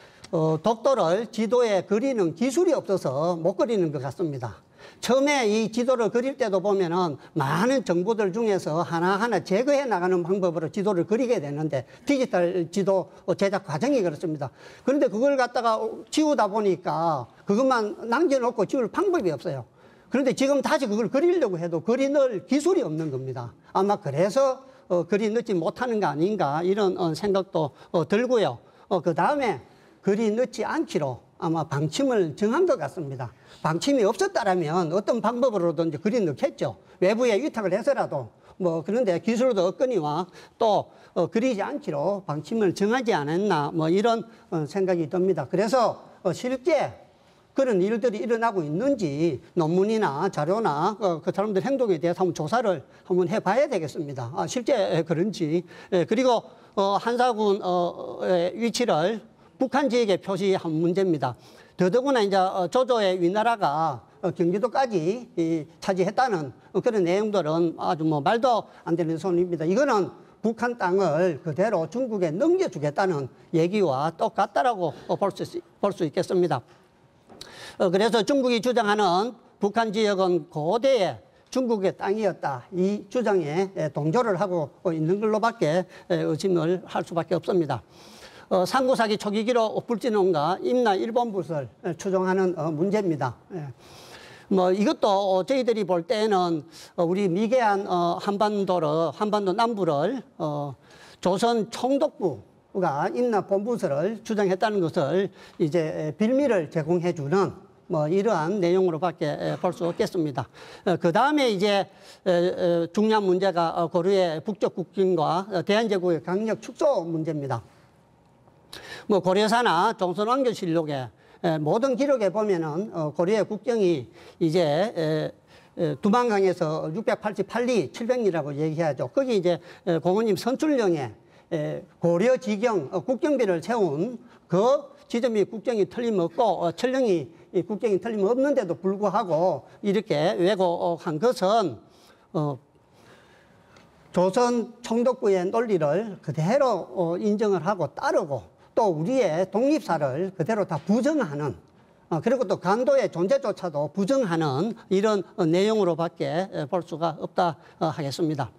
독도를 지도에 그리는 기술이 없어서 못 그리는 것 같습니다. 처음에 이 지도를 그릴 때도 보면은 많은 정보들 중에서 하나하나 제거해 나가는 방법으로 지도를 그리게 되는데, 디지털 지도 제작 과정이 그렇습니다. 그런데 그걸 갖다가 지우다 보니까 그것만 남겨놓고 지울 방법이 없어요. 그런데 지금 다시 그걸 그리려고 해도 그리 넣을 기술이 없는 겁니다. 아마 그래서 그리 넣지 못하는 거 아닌가 이런 생각도 들고요. 그 다음에 그리 넣지 않기로 아마 방침을 정한 것 같습니다. 방침이 없었다라면 어떤 방법으로든지 그리 넣겠죠. 외부에 위탁을 해서라도. 그런데 기술도 없거니와 또 그리지 않기로 방침을 정하지 않았나 이런 생각이 듭니다. 그래서 실제 그런 일들이 일어나고 있는지 논문이나 자료나 그 사람들 행동에 대해서 한번 조사를 한번 해봐야 되겠습니다. 실제 그런지. 그리고 한사군의 위치를 북한 지역에 표시한 문제입니다. 더더구나 이제 조조의 위나라가 경기도까지 차지했다는 그런 내용들은 아주 말도 안 되는 소리입니다. 이거는 북한 땅을 그대로 중국에 넘겨주겠다는 얘기와 똑같다라고 볼 수 있겠습니다. 그래서 중국이 주장하는 북한 지역은 고대의 중국의 땅이었다. 이 주장에 동조를 하고 있는 걸로밖에 의심을 할 수밖에 없습니다. 상고사기 초기기로 불진원과 임나 일본붓을 추정하는 문제입니다. 이것도 저희들이 볼 때는 우리 미개한 한반도 남부를 조선 총독부가 임나 본부설을 주장했다는 것을 이제 빌미를 제공해주는 뭐 이러한 내용으로밖에 볼 수 없겠습니다. 그 다음에 이제 중요한 문제가 고려의 북쪽 국경과 대한제국의 강력 축소 문제입니다. 뭐 고려사나 조선왕조실록에 모든 기록에 보면은 고려의 국경이 이제 두만강에서 688리 700리라고 얘기하죠. 거기 이제 공원님 선출령에 고려 지경 국경비를 세운 그 지점이 국경이 틀림없고 철령이 국경이 틀림없는데도 불구하고 이렇게 왜곡한 것은 조선 총독부의 논리를 그대로 인정을 하고 따르고 또 우리의 독립사를 그대로 다 부정하는 그리고 또 간도의 존재조차도 부정하는 이런 내용으로밖에 볼 수가 없다 하겠습니다.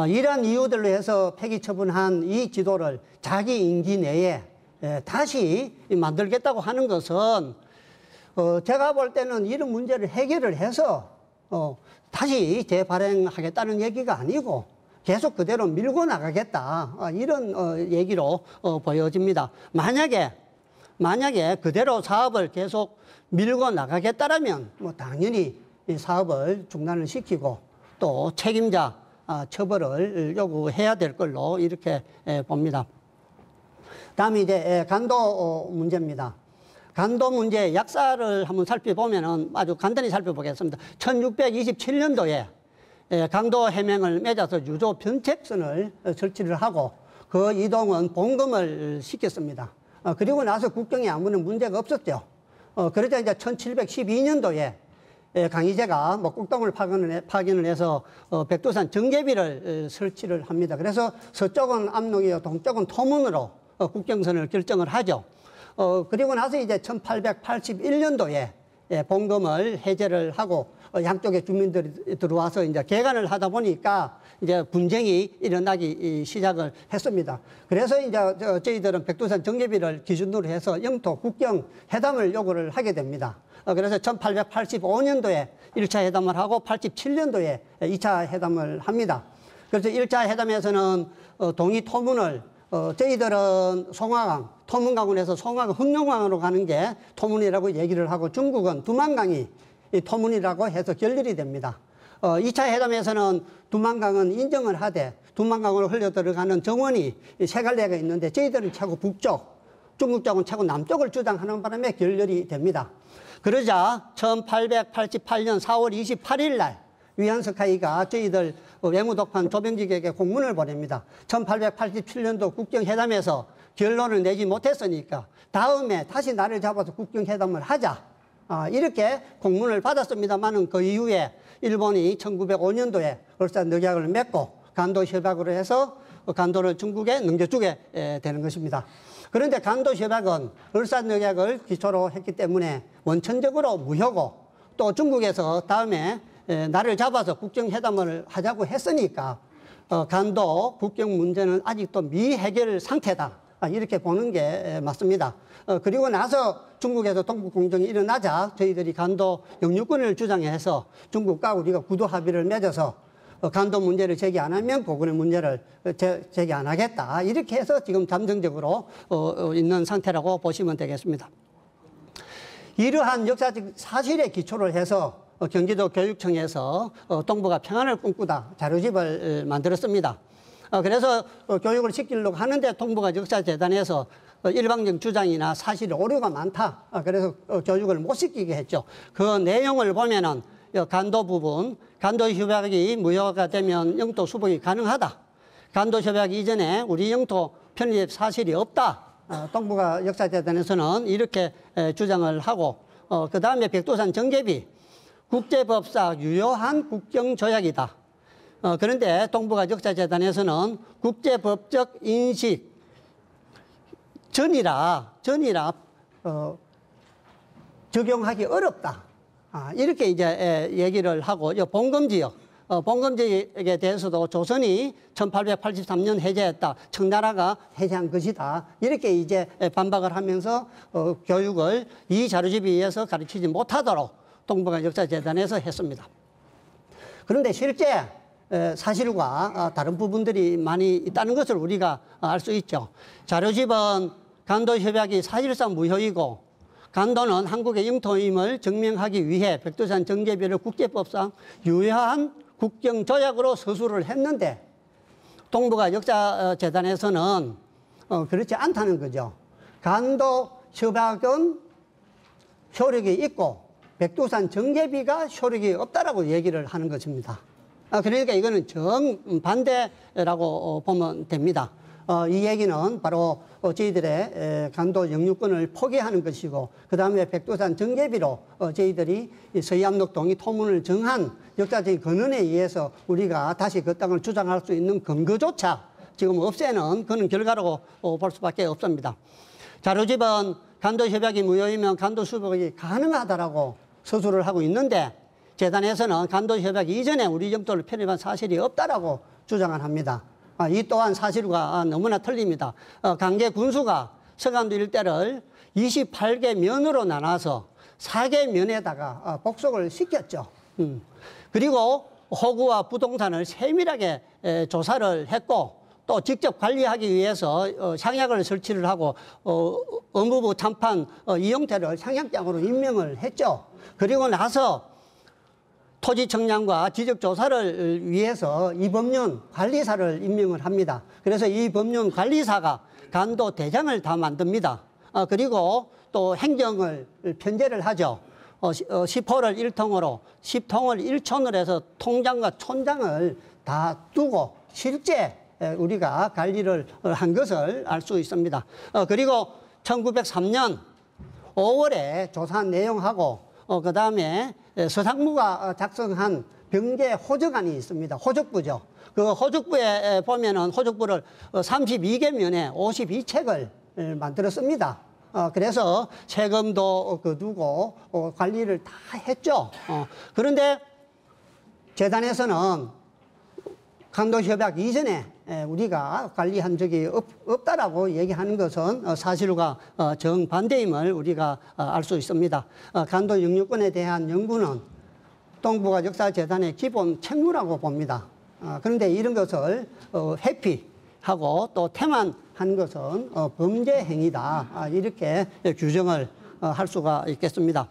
이러한 이유들로 해서 폐기 처분한 이 지도를 자기 임기 내에 다시 만들겠다고 하는 것은 제가 볼 때는 이런 문제를 해결을 해서 다시 재발행하겠다는 얘기가 아니고 계속 그대로 밀고 나가겠다 이런 얘기로 보여집니다. 만약에 그대로 사업을 계속 밀고 나가겠다라면 뭐 당연히 이 사업을 중단을 시키고 또 책임자 처벌을 요구해야 될 걸로 이렇게 봅니다. 다음에 이제 간도 문제입니다. 간도 문제의 역사를 한번 살펴보면은 아주 간단히 살펴보겠습니다. 1627년도에 강도 해명을 맺어서 유조 변책선을 설치를 하고 그 이동은 봉금을 시켰습니다. 그리고 나서 국경에 아무런 문제가 없었죠. 그러자 이제 1712년도에 강희제가 목곡동을 파견을 해서 백두산 정계비를 설치를 합니다. 그래서 서쪽은 압록이요, 동쪽은 토문으로 국경선을 결정을 하죠. 그리고 나서 이제 1881년도에 봉금을 해제를 하고 양쪽의 주민들이 들어와서 이제 개간을 하다 보니까 이제 분쟁이 일어나기 시작을 했습니다. 그래서 이제 저희들은 백두산 정계비를 기준으로 해서 영토 국경 회담을 요구를 하게 됩니다. 그래서 1885년도에 1차 회담을 하고 87년도에 2차 회담을 합니다. 그래서 1차 회담에서는 동이 토문을 저희들은 송화강, 토문강원에서 송화강 흑룡강으로 가는 게 토문이라고 얘기를 하고 중국은 두만강이 이 토문이라고 해서 결렬이 됩니다. 2차 회담에서는 두만강은 인정을 하되 두만강으로 흘러 들어가는 정원이 세 갈래가 있는데 저희들은 최고 북쪽, 중국 쪽은 최고 남쪽을 주장하는 바람에 결렬이 됩니다. 그러자 1888년 4월 28일 날 위안스카이가 저희들 외무독판 조병직에게 공문을 보냅니다. 1887년도 국경회담에서 결론을 내지 못했으니까 다음에 다시 나를 잡아서 국경회담을 하자. 이렇게 공문을 받았습니다만은 그 이후에 일본이 1905년도에 을사늑약을 맺고 간도협약으로 해서 간도를 중국에 넘겨주게 되는 것입니다. 그런데 간도협약은 을사늑약을 기초로 했기 때문에 원천적으로 무효고 또 중국에서 다음에 나를 잡아서 국경회담을 하자고 했으니까 간도 국경 문제는 아직도 미해결 상태다. 이렇게 보는 게 맞습니다. 그리고 나서 중국에서 동북공정이 일어나자 저희들이 간도 영유권을 주장해서 중국과 우리가 구도 합의를 맺어서 간도 문제를 제기 안 하면 고군의 문제를 제기 안 하겠다. 이렇게 해서 지금 잠정적으로 있는 상태라고 보시면 되겠습니다. 이러한 역사적 사실에 기초를 해서 경기도 교육청에서 동북아 평안을 꿈꾸다 자료집을 만들었습니다. 그래서 교육을 시키려고 하는데 동북아 역사재단에서 일방적 주장이나 사실 오류가 많다. 그래서 교육을 못 시키게 했죠. 그 내용을 보면은 간도 부분, 간도 협약이 무효가 되면 영토 수복이 가능하다. 간도 협약 이전에 우리 영토 편입 사실이 없다. 동북아 역사재단에서는 이렇게 주장을 하고 그 다음에 백두산 정계비 국제법상 유효한 국경조약이다. 그런데 동북아 역사재단에서는 국제법적 인식 전이라 적용하기 어렵다. 이렇게 이제 얘기를 하고 봉검지역, 봉검지역에 대해서도 조선이 1883년 해제했다. 청나라가 해제한 것이다. 이렇게 이제 반박을 하면서 교육을 이 자료집에 의해서 가르치지 못하도록 동북아 역사재단에서 했습니다. 그런데 실제 사실과 다른 부분들이 많이 있다는 것을 우리가 알 수 있죠. 자료집은 간도협약이 사실상 무효이고 간도는 한국의 영토임을 증명하기 위해 백두산 정제비를 국제법상 유효한 국경조약으로 서술을 했는데 동북아 역사재단에서는 그렇지 않다는 거죠. 간도 협약은 효력이 있고 백두산 정제비가 효력이 없다라고 얘기를 하는 것입니다. 그러니까 이거는 정반대라고 보면 됩니다. 이 얘기는 바로 저희들의 간도 영유권을 포기하는 것이고 그 다음에 백두산 정제비로 저희들이 서해암록 동의토문을 정한 역사적인 근원에 의해서 우리가 다시 그 땅을 주장할 수 있는 근거조차 지금 없애는 그런 결과라고 볼 수밖에 없습니다. 자료집은 간도협약이 무효이면 간도수복이 가능하다라고 서술을 하고 있는데 재단에서는 간도협약 이전에 우리 영토를 편입한 사실이 없다라고 주장을 합니다. 이 또한 사실과 너무나 틀립니다. 강계 군수가 서간도 일대를 28개 면으로 나눠서 4개 면에다가 복속을 시켰죠. 그리고 호구와 부동산을 세밀하게 조사를 했고 또 직접 관리하기 위해서 상약을 설치를 하고 업무부 탐판 이용태를 상약장으로 임명을 했죠. 그리고 나서 토지 청량과 지적 조사를 위해서 이 법률 관리사를 임명을 합니다. 그래서 이 법률 관리사가 간도 대장을 다 만듭니다. 그리고 또 행정을 편제를 하죠. 10호를 1통으로 10통을 1촌으로 해서 통장과 촌장을 다 두고 실제 우리가 관리를 한 것을 알 수 있습니다. 그리고 1903년 5월에 조사한 내용하고 그 다음에 서상무가 작성한 병제 호적안이 있습니다. 호적부죠. 그 호적부에 보면은 호적부를 32개 면에 52책을 만들었습니다. 그래서 세금도 거두고 관리를 다 했죠. 그런데 재단에서는 간도협약 이전에 우리가 관리한 적이 없다라고 얘기하는 것은 사실과 정반대임을 우리가 알 수 있습니다. 간도 영유권에 대한 연구는 동북아 역사재단의 기본 책무라고 봅니다. 그런데 이런 것을 회피하고 또 태만한 것은 범죄 행위다. 이렇게 규정을 할 수가 있겠습니다.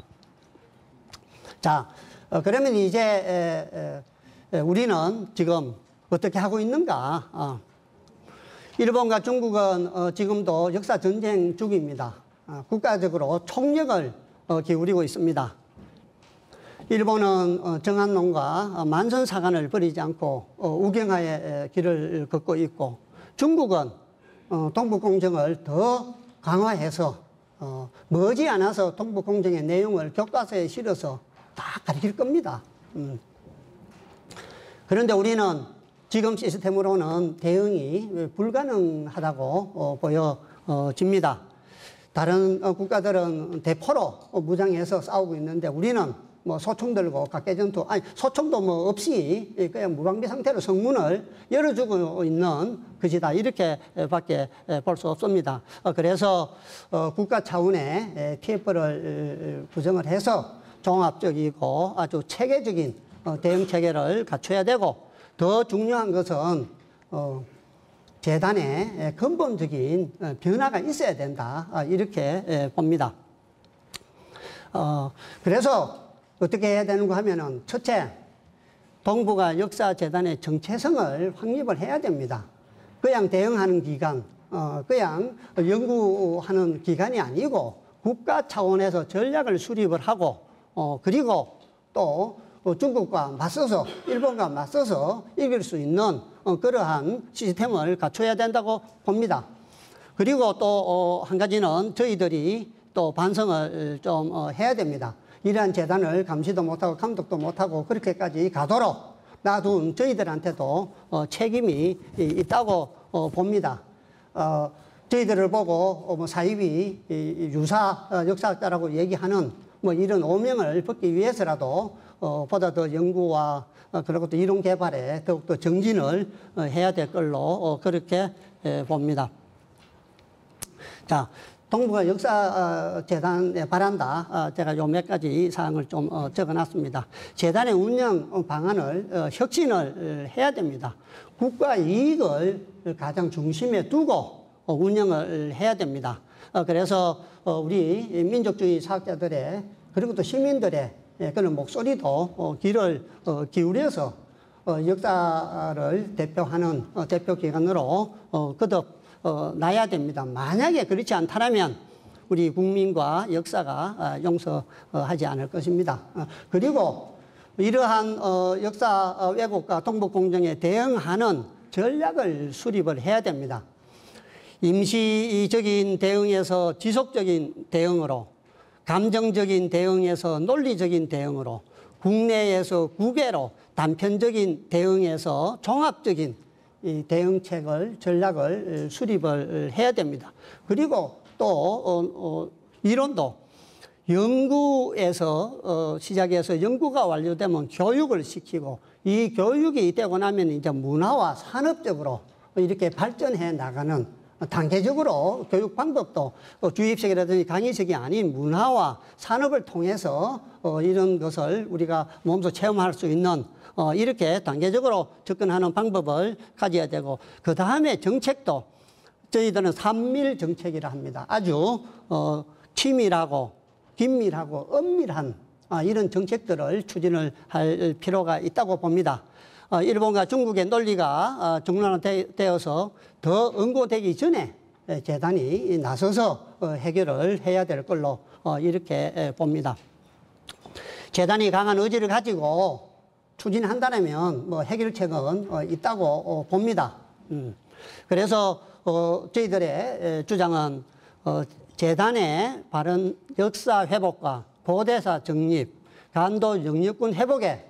자, 그러면 이제 우리는 지금 어떻게 하고 있는가? 일본과 중국은 지금도 역사전쟁 중입니다. 국가적으로 총력을 기울이고 있습니다. 일본은 정한론과 만선사관을 버리지 않고 우경화의 길을 걷고 있고 중국은 동북공정을 더 강화해서 머지않아서 동북공정의 내용을 교과서에 실어서 다 가르칠 겁니다. 그런데 우리는 지금 시스템으로는 대응이 불가능하다고 보여집니다. 다른 국가들은 대포로 무장해서 싸우고 있는데 우리는 뭐 소총 들고 각개전투, 아니 소총도 뭐 없이 그냥 무방비 상태로 성문을 열어주고 있는 것이다. 이렇게밖에 볼 수 없습니다. 그래서 국가 차원의 TF를 구성을 해서 종합적이고 아주 체계적인 대응 체계를 갖춰야 되고 더 중요한 것은 재단의 근본적인 변화가 있어야 된다. 이렇게 봅니다. 그래서 어떻게 해야 되는가 하면은 첫째, 동북아 역사재단의 정체성을 확립을 해야 됩니다. 그냥 대응하는 기관, 그냥 연구하는 기관이 아니고 국가 차원에서 전략을 수립을 하고 그리고 또 중국과 맞서서 일본과 맞서서 이길 수 있는 그러한 시스템을 갖춰야 된다고 봅니다. 그리고 또 한 가지는 저희들이 또 반성을 좀 해야 됩니다. 이러한 재단을 감시도 못하고 감독도 못하고 그렇게까지 가도록 놔둔 저희들한테도 책임이 있다고 봅니다. 저희들을 보고 뭐 사이비 유사 역사학자라고 얘기하는 뭐 이런 오명을 벗기 위해서라도 보다 더 연구와 그리고 또 이론 개발에 더욱더 정진을 해야 될 걸로 그렇게 봅니다. 자, 동북아 역사재단에 바란다. 제가 요 몇 가지 사항을 좀 적어놨습니다. 재단의 운영 방안을 혁신을 해야 됩니다. 국가 이익을 가장 중심에 두고 운영을 해야 됩니다. 그래서 우리 민족주의 사학자들의 그리고 또 시민들의 그런 목소리도 귀를 기울여서 역사를 대표하는 대표기관으로 거듭 나야 됩니다. 만약에 그렇지 않다면 우리 국민과 역사가 용서하지 않을 것입니다. 그리고 이러한 역사 왜곡과 동북공정에 대응하는 전략을 수립을 해야 됩니다. 임시적인 대응에서 지속적인 대응으로, 감정적인 대응에서 논리적인 대응으로, 국내에서 국외로 단편적인 대응에서 종합적인 이 대응책을, 전략을 수립을 해야 됩니다. 그리고 또 이론도 연구에서 시작해서 연구가 완료되면 교육을 시키고, 이 교육이 되고 나면 이제 문화와 산업적으로 이렇게 발전해 나가는, 단계적으로 교육 방법도 주입식이라든지 강의식이 아닌 문화와 산업을 통해서 이런 것을 우리가 몸소 체험할 수 있는 이렇게 단계적으로 접근하는 방법을 가져야 되고, 그 다음에 정책도 저희들은 산밀 정책이라 합니다. 아주 치밀하고 긴밀하고 엄밀한 이런 정책들을 추진을 할 필요가 있다고 봅니다. 일본과 중국의 논리가 중론화되어서 더 응고되기 전에 재단이 나서서 해결을 해야 될 걸로 이렇게 봅니다. 재단이 강한 의지를 가지고 추진한다면 뭐 해결책은 있다고 봅니다. 그래서 저희들의 주장은 재단의 바른 역사 회복과 고대사 정립, 간도 영유권 회복에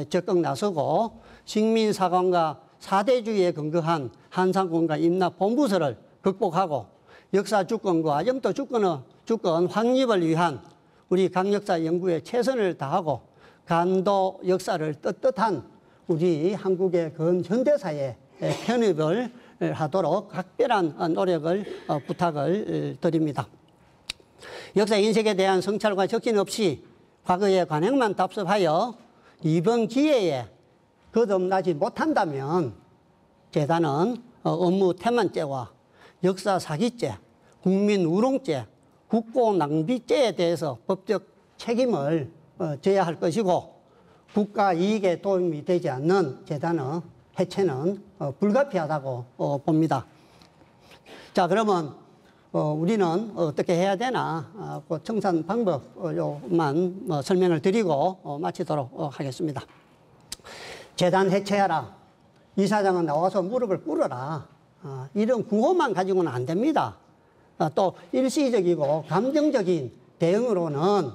적극 나서고 식민사관과 사대주의에 근거한 한상권과 임나 본부설을 극복하고 역사 주권과 영토 주권 확립을 위한 우리 강역사 연구에 최선을 다하고 간도 역사를 떳떳한 우리 한국의 근현대사에 편입을 하도록 각별한 노력을 부탁을 드립니다. 역사 인식에 대한 성찰과 적신 없이 과거의 관행만 답습하여 이번 기회에 거듭나지 못한다면 재단은 업무 태만죄와 역사 사기죄, 국민 우롱죄, 국고 낭비죄에 대해서 법적 책임을 져야 할 것이고, 국가 이익에 도움이 되지 않는 재단의 해체는 불가피하다고 봅니다. 자, 그러면 우리는 어떻게 해야 되나, 그 청산 방법만 설명을 드리고 마치도록 하겠습니다. 재단 해체하라, 이사장은 나와서 무릎을 꿇어라, 이런 구호만 가지고는 안 됩니다. 또 일시적이고 감정적인 대응으로는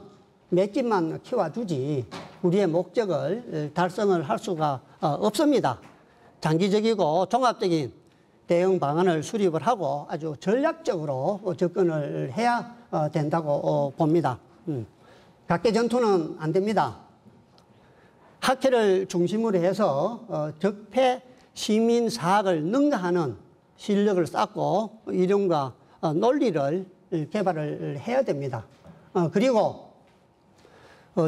맷집만 키워주지 우리의 목적을 달성을 할 수가 없습니다. 장기적이고 종합적인 대응 방안을 수립을 하고 아주 전략적으로 접근을 해야 된다고 봅니다. 각계 전투는 안 됩니다. 학회를 중심으로 해서 적폐 시민 사학을 능가하는 실력을 쌓고 이론과 논리를 개발을 해야 됩니다. 그리고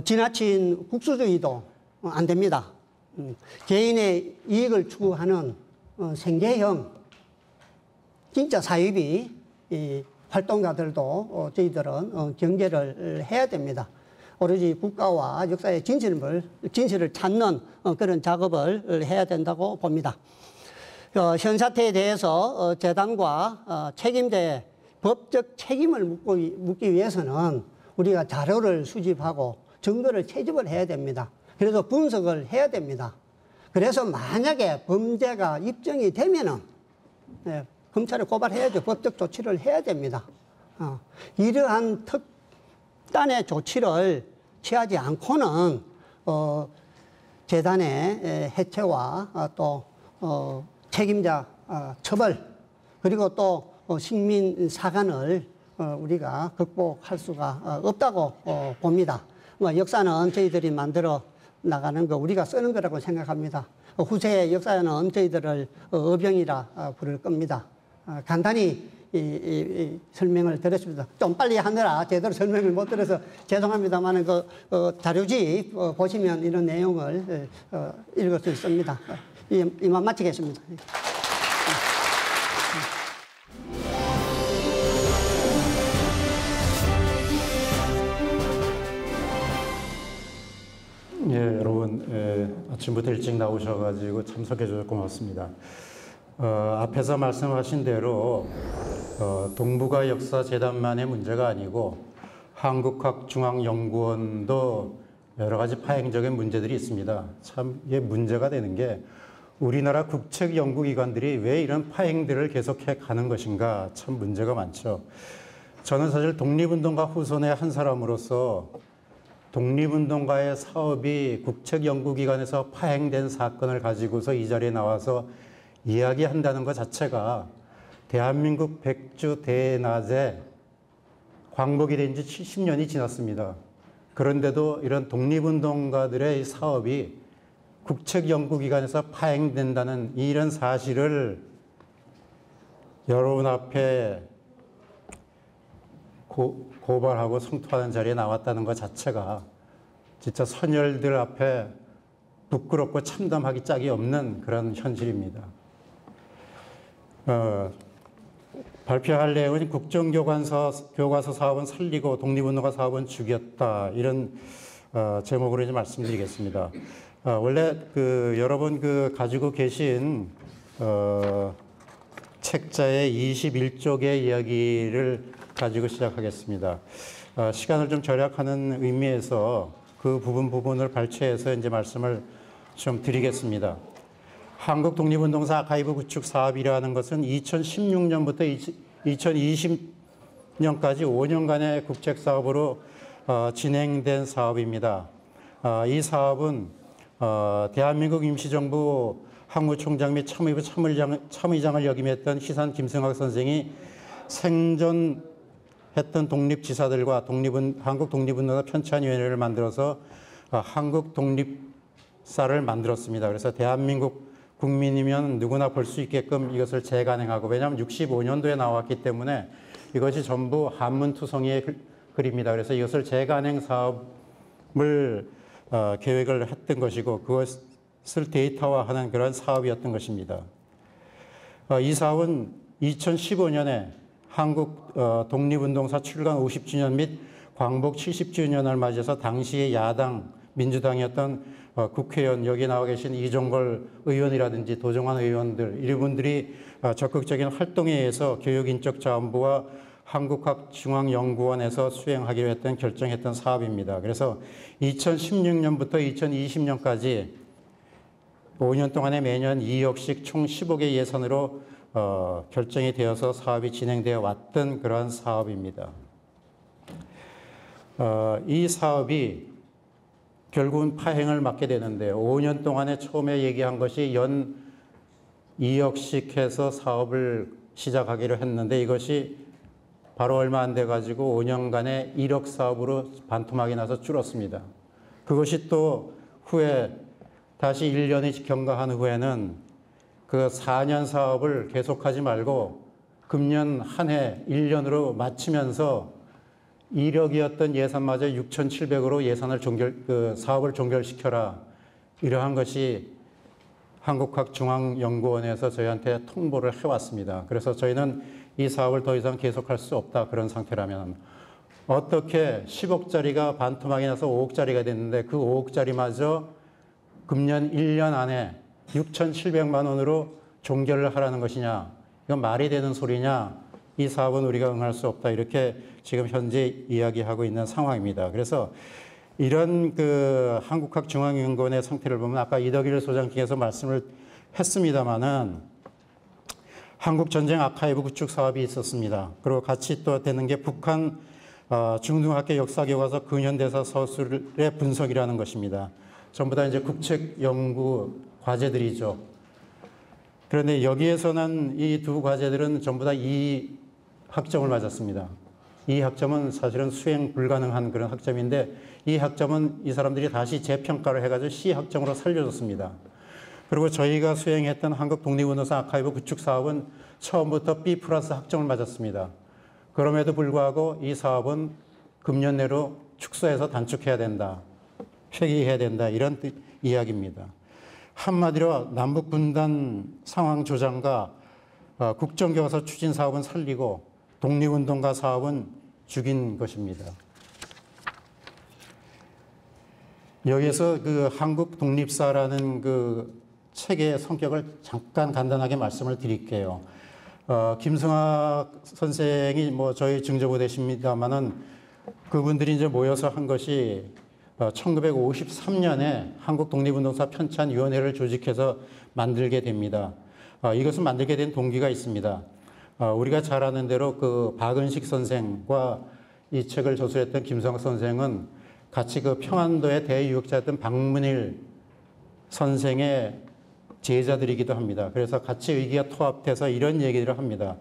지나친 국수주의도 안 됩니다. 개인의 이익을 추구하는 생계형 진짜 사이비 활동가들도 저희들은 경계를 해야 됩니다. 오로지 국가와 역사의 진실을 찾는 그런 작업을 해야 된다고 봅니다. 현 사태에 대해서 재단과 책임자의 법적 책임을 묻기 위해서는 우리가 자료를 수집하고 증거를 채집을 해야 됩니다. 그래서 분석을 해야 됩니다. 그래서 만약에 범죄가 입증이 되면은 검찰에 고발해야죠. 법적 조치를 해야 됩니다. 이러한 특단의 조치를 취하지 않고는 재단의 해체와 또 책임자 처벌, 그리고 또 식민 사관을 우리가 극복할 수가 없다고 봅니다. 역사는 저희들이 만들어 나가는 거, 우리가 쓰는 거라고 생각합니다. 후세의 역사는 저희들을 어병이라 부를 겁니다. 간단히 설명을 드렸습니다. 좀 빨리 하느라 제대로 설명을 못 드려서 죄송합니다만 자료집 보시면 이런 내용을 읽을 수 있습니다. 이만 마치겠습니다. 아침부터 일찍 나오셔가지고 참석해 주셔서 고맙습니다. 앞에서 말씀하신 대로 동북아 역사재단만의 문제가 아니고 한국학중앙연구원도 여러 가지 파행적인 문제들이 있습니다. 참 이게 문제가 되는 게 우리나라 국책연구기관들이 왜 이런 파행들을 계속해 가는 것인가 참 문제가 많죠. 저는 사실 독립운동가 후손의 한 사람으로서 독립운동가의 사업이 국책연구기관에서 파행된 사건을 가지고서 이 자리에 나와서 이야기한다는 것 자체가 대한민국 백주 대낮에 광복이 된 지 70년이 지났습니다. 그런데도 이런 독립운동가들의 사업이 국책연구기관에서 파행된다는 이런 사실을 여러분 앞에 고발하고 성토하는 자리에 나왔다는 것 자체가 진짜 선열들 앞에 부끄럽고 참담하기 짝이 없는 그런 현실입니다. 발표할 내용은 국정교과서 사업은 살리고 독립운동가 사업은 죽였다. 이런 제목으로 이제 말씀드리겠습니다. 원래 여러분 가지고 계신 책자의 21쪽의 이야기를 가지고 시작하겠습니다. 시간을 좀 절약하는 의미에서 그 부분을 발췌해서 이제 말씀을 좀 드리겠습니다. 한국 독립운동사 아카이브 구축 사업이라는 것은 2016년부터 2020년까지 5년간의 국책 사업으로 진행된 사업입니다. 이 사업은 대한민국 임시정부 항무총장 및 참의부 참의장을 역임했던 희산 김승학 선생이 생존했던 독립지사들과 한국 독립운동가 편찬위원회를 만들어서 한국 독립사를 만들었습니다. 그래서 대한민국 국민이면 누구나 볼 수 있게끔 이것을 재간행하고, 왜냐하면 65년도에 나왔기 때문에 이것이 전부 한문투성이의 글입니다. 그래서 이것을 재간행 사업을 계획을 했던 것이고 그것을 데이터화하는 그런 사업이었던 것입니다. 이 사업은 2015년에 한국 독립운동사 출간 50주년 및 광복 70주년을 맞이해서 당시의 야당 민주당이었던 국회의원, 여기 나와 계신 이종걸 의원이라든지 도정환 의원들, 이분들이 적극적인 활동에 의해서 교육인적자원부와 한국학중앙연구원에서 수행하기로 결정했던 사업입니다. 그래서 2016년부터 2020년까지 5년 동안에 매년 2억씩 총 15개 예산으로 결정이 되어서 사업이 진행되어 왔던 그러한 사업입니다. 이 사업이 결국은 파행을 맞게 되는데 5년 동안에 처음에 얘기한 것이 연 2억씩 해서 사업을 시작하기로 했는데 이것이 바로 얼마 안 돼가지고 5년간에 1억 사업으로 반토막이 나서 줄었습니다. 그것이 또 후에 다시 1년이 경과한 후에는 그 4년 사업을 계속하지 말고 금년 한 해 1년으로 마치면서 1억이었던 예산마저 6,700으로 예산을 사업을 종결시켜라. 이러한 것이 한국학중앙연구원에서 저희한테 통보를 해왔습니다. 그래서 저희는 이 사업을 더 이상 계속할 수 없다. 그런 상태라면 어떻게 10억짜리가 반토막이 나서 5억짜리가 됐는데 그 5억짜리마저 금년 1년 안에 6,700만 원으로 종결을 하라는 것이냐. 이건 말이 되는 소리냐. 이 사업은 우리가 응할 수 없다. 이렇게 지금 현재 이야기하고 있는 상황입니다. 그래서 이런 한국학중앙연구원의 상태를 보면 아까 이덕일 소장께서 말씀을 했습니다마는 한국전쟁 아카이브 구축 사업이 있었습니다. 그리고 같이 또 되는 게 북한 중등학교 역사교과서 근현대사 서술의 분석이라는 것입니다. 전부 다 이제 국책 연구 과제들이죠. 그런데 여기에서는 이 두 과제들은 전부 다 2학점을 맞았습니다. 이 학점은 사실은 수행 불가능한 그런 학점인데 이 학점은 이 사람들이 다시 재평가를 해가지고 C학점으로 살려줬습니다. 그리고 저희가 수행했던 한국 독립운동사 아카이브 구축 사업은 처음부터 B+ 학점을 맞았습니다. 그럼에도 불구하고 이 사업은 금년 내로 축소해서 단축해야 된다. 폐기해야 된다. 이런 이야기입니다. 한마디로 남북 분단 상황 조장과 국정교과서 추진 사업은 살리고 독립운동가 사업은 죽인 것입니다. 여기서 그 한국 독립사라는 그 책의 성격을 잠깐 간단하게 말씀을 드릴게요. 김승학 선생이 뭐 저희 증조부 되십니다만은 그분들이 이제 모여서 한 것이 1953년에 한국 독립운동사 편찬위원회를 조직해서 만들게 됩니다. 이것을 만들게 된 동기가 있습니다. 우리가 잘 아는 대로 그 박은식 선생과 이 책을 저술했던 김성학 선생은 같이 그 평안도의 대유역자였던 박문일 선생의 제자들이기도 합니다. 그래서 같이 의기가 통합돼서 이런 얘기를 합니다.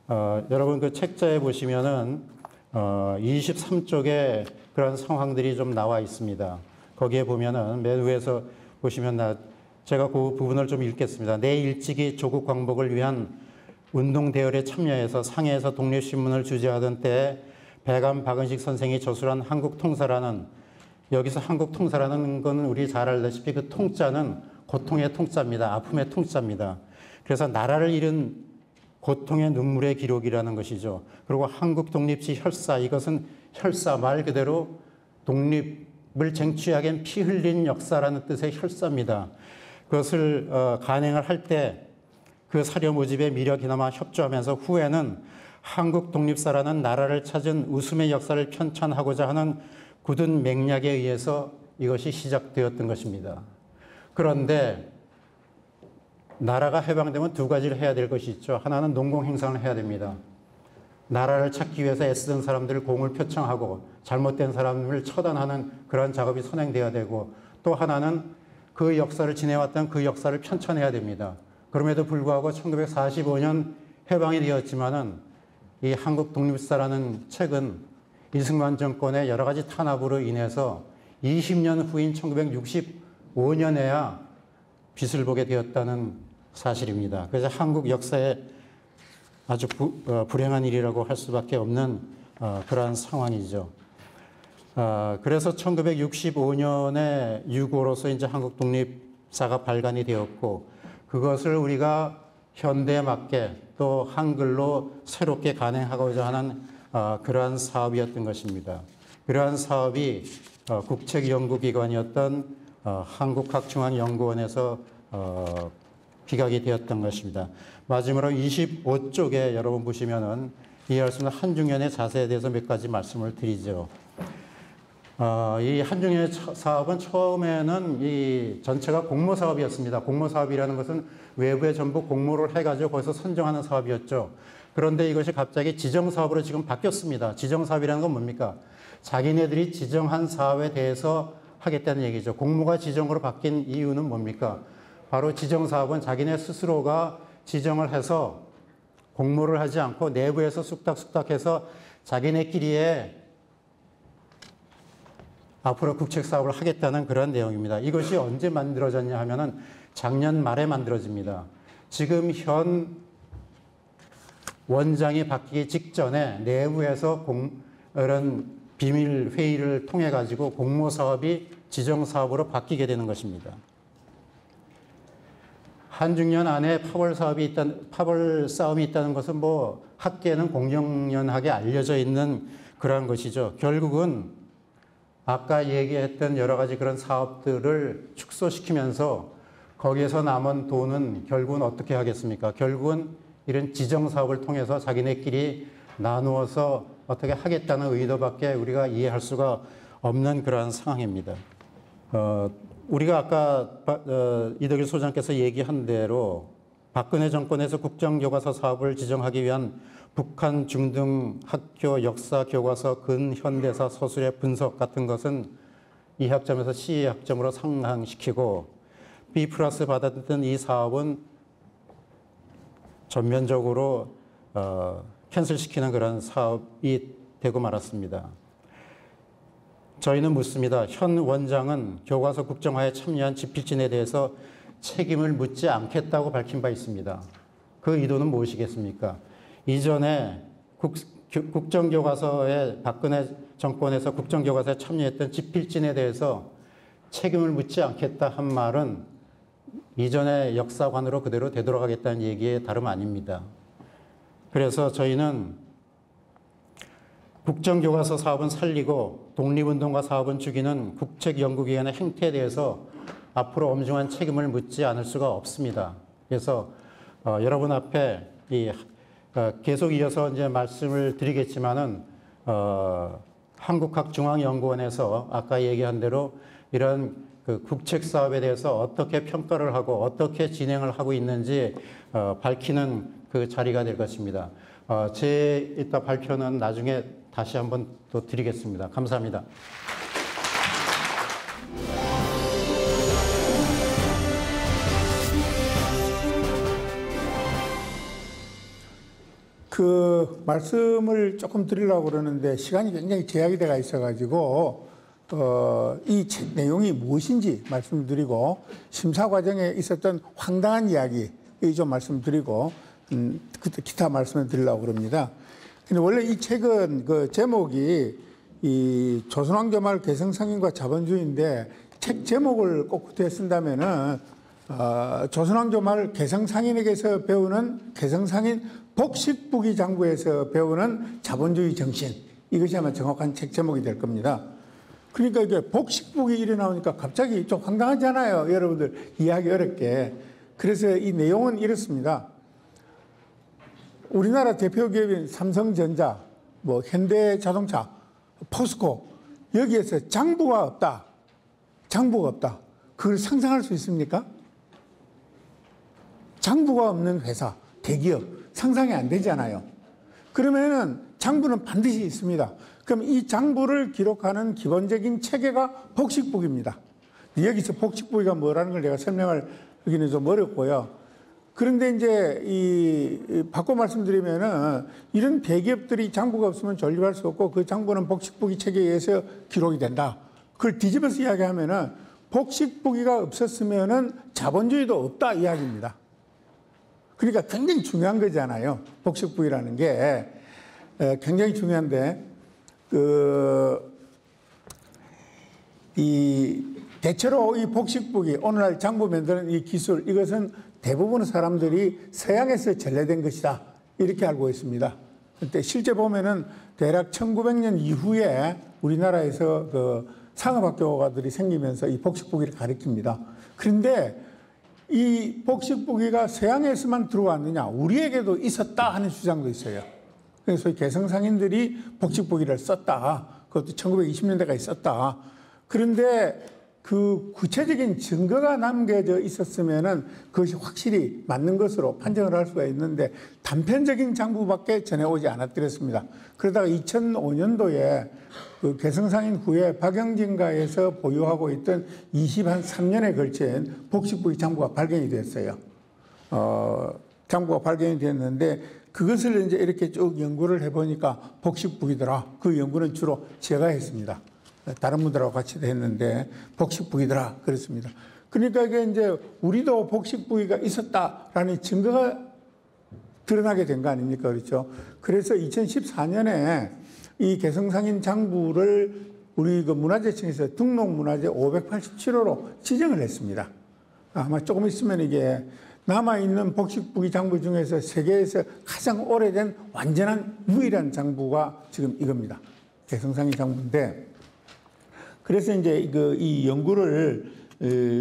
여러분 그 책자에 보시면은 23쪽에 그런 상황들이 좀 나와 있습니다. 거기에 보면은 맨 위에서 보시면 제가 그 부분을 좀 읽겠습니다. 내 일찍이 조국 광복을 위한 운동 대열에 참여해서 상해에서 독립신문을 주재하던 때에 배감 박은식 선생이 저술한 한국통사라는, 여기서 한국통사라는 건 우리 잘 알다시피 그 통자는 고통의 통자입니다. 아픔의 통자입니다. 그래서 나라를 잃은 고통의 눈물의 기록이라는 것이죠. 그리고 한국 독립시 혈사, 이것은 혈사 말 그대로 독립을 쟁취하기 위한 피 흘린 역사라는 뜻의 혈사입니다. 그것을 간행을 할 때 그 사료 모집에 미력이나마 협조하면서 후에는 한국 독립사라는 나라를 찾은 웃음의 역사를 편찬하고자 하는 굳은 맥락에 의해서 이것이 시작되었던 것입니다. 그런데 나라가 해방되면 두 가지를 해야 될 것이 있죠. 하나는 농공행상을 해야 됩니다. 나라를 찾기 위해서 애쓰던 사람들을 공을 표창하고 잘못된 사람을 처단하는 그런 작업이 선행돼야 되고, 또 하나는 그 역사를 지내왔던 그 역사를 편찬해야 됩니다. 그럼에도 불구하고 1945년 해방이 되었지만은 이 한국 독립사라는 책은 이승만 정권의 여러 가지 탄압으로 인해서 20년 후인 1965년에야 빛을 보게 되었다는 사실입니다. 그래서 한국 역사에 아주 불행한 일이라고 할 수밖에 없는 그러한 상황이죠. 그래서 1965년에 유고로서 이제 한국 독립사가 발간이 되었고, 그것을 우리가 현대에 맞게 또 한글로 새롭게 간행하고자 하는 그러한 사업이었던 것입니다. 그러한 사업이 국책연구기관이었던 한국학중앙연구원에서 기각이 되었던 것입니다. 마지막으로 25쪽에 여러분 보시면은 이해할 수 있는 한중연의 자세에 대해서 몇 가지 말씀을 드리죠. 이 한중연 사업은 처음에는 이 전체가 공모 사업이었습니다. 공모 사업이라는 것은 외부에 전부 공모를 해가지고 거기서 선정하는 사업이었죠. 그런데 이것이 갑자기 지정 사업으로 지금 바뀌었습니다. 지정 사업이라는 건 뭡니까? 자기네들이 지정한 사업에 대해서 하겠다는 얘기죠. 공모가 지정으로 바뀐 이유는 뭡니까? 바로 지정 사업은 자기네 스스로가 지정을 해서 공모를 하지 않고 내부에서 쑥닥쑥닥해서 자기네끼리의 앞으로 국책 사업을 하겠다는 그런 내용입니다. 이것이 언제 만들어졌냐 하면은 작년 말에 만들어집니다. 지금 현 원장이 바뀌기 직전에 내부에서 이런 비밀 회의를 통해 가지고 공모 사업이 지정 사업으로 바뀌게 되는 것입니다. 한중연 안에 파벌 싸움이 있다는 것은 뭐 학계는 공정연하게 알려져 있는 그러한 것이죠. 결국은 아까 얘기했던 여러 가지 그런 사업들을 축소시키면서 거기에서 남은 돈은 결국은 어떻게 하겠습니까? 결국은 이런 지정 사업을 통해서 자기네끼리 나누어서 어떻게 하겠다는 의도밖에 우리가 이해할 수가 없는 그러한 상황입니다. 우리가 아까 이덕일 소장께서 얘기한 대로 박근혜 정권에서 국정교과서 사업을 지정하기 위한 북한 중등학교 역사 교과서 근현대사 서술의 분석 같은 것은 2학점에서 C 학점으로 상향시키고 B+ 받았던 이 사업은 전면적으로 캔슬시키는 그런 사업이 되고 말았습니다. 저희는 묻습니다. 현 원장은 교과서 국정화에 참여한 집필진에 대해서 책임을 묻지 않겠다고 밝힌 바 있습니다. 그 의도는 무엇이겠습니까? 이전에 국정교과서에 박근혜 정권에서 국정교과서에 참여했던 집필진에 대해서 책임을 묻지 않겠다 한 말은 이전의 역사관으로 그대로 되돌아가겠다는 얘기에 다름 아닙니다. 그래서 저희는 국정교과서 사업은 살리고 독립운동가 사업은 죽이는 국책연구기관의 행태에 대해서 앞으로 엄중한 책임을 묻지 않을 수가 없습니다. 그래서 여러분 앞에 계속 이어서 이제 말씀을 드리겠지만은 한국학중앙연구원에서 아까 얘기한 대로 이런 그 국책 사업에 대해서 어떻게 평가를 하고 어떻게 진행을 하고 있는지 밝히는 그 자리가 될 것입니다. 제 이따 발표는 나중에 다시 한번 또 드리겠습니다. 감사합니다. 그 말씀을 조금 드리려고 그러는데 시간이 굉장히 제약이 돼가 있어가지고 이 책 내용이 무엇인지 말씀드리고 심사 과정에 있었던 황당한 이야기 좀 말씀드리고 기타 말씀을 드리려고 그럽니다. 근데 원래 이 책은 그 제목이 이 조선왕조말 개성상인과 자본주의인데 책 제목을 꼭 그때 쓴다면은 조선왕조말 개성상인에게서 배우는 개성상인 복식부기 장부에서 배우는 자본주의 정신, 이것이 아마 정확한 책 제목이 될 겁니다. 그러니까 이게 복식부기 일이 나오니까 갑자기 좀 황당하잖아요. 여러분들 이해하기 어렵게. 그래서 이 내용은 이렇습니다. 우리나라 대표 기업인 삼성전자, 뭐 현대자동차, 포스코, 여기에서 장부가 없다. 장부가 없다. 그걸 상상할 수 있습니까? 장부가 없는 회사, 대기업, 상상이 안 되잖아요. 그러면은 장부는 반드시 있습니다. 그럼 이 장부를 기록하는 기본적인 체계가 복식부기입니다. 여기서 복식부기가 뭐라는 걸 내가 설명하기는 좀 어렵고요. 그런데 이제 바꿔 말씀드리면은 이런 대기업들이 장부가 없으면 존립할 수 없고 그 장부는 복식부기 체계에 의해서 기록이 된다. 그걸 뒤집어서 이야기하면은 복식부기가 없었으면은 자본주의도 없다 이야기입니다. 그러니까 굉장히 중요한 거잖아요. 복식부기라는 게 굉장히 중요한데 대체로 이 복식부기, 오늘날 장부 만드는 이 기술, 이것은 대부분의 사람들이 서양에서 전래된 것이다. 이렇게 알고 있습니다. 근데 실제 보면은 대략 1900년 이후에 우리나라에서 그 상업학교가들이 생기면서 이 복식부기를 가리킵니다. 그런데 이 복식부기가 서양에서만 들어왔느냐, 우리에게도 있었다 하는 주장도 있어요. 그래서 소위 개성상인들이 복식부기를 썼다. 그것도 1920년대까지 썼다. 그런데 그 구체적인 증거가 남겨져 있었으면은 그것이 확실히 맞는 것으로 판정을 할 수가 있는데 단편적인 장부밖에 전해오지 않았더랬습니다. 그러다가 2005년도에 그 개성상인 후에 박영진가에서 보유하고 있던 23년에 걸친 복식부기 장부가 발견이 됐어요. 장부가 발견이 됐는데 그것을 이제 이렇게 쭉 연구를 해보니까 복식부기더라. 그 연구는 주로 제가 했습니다. 다른 분들하고 같이 했는데 복식부기더라 그랬습니다. 그러니까 이게 이제 우리도 복식부기가 있었다라는 증거가 드러나게 된 거 아닙니까? 그렇죠? 그래서 2014년에 이 개성상인 장부를 우리 그 문화재청에서 등록문화재 587호로 지정을 했습니다. 아마 조금 있으면 이게 남아있는 복식부기 장부 중에서 세계에서 가장 오래된 완전한 유일한 장부가 지금 이겁니다. 개성상인 장부인데 그래서 이제 이 연구를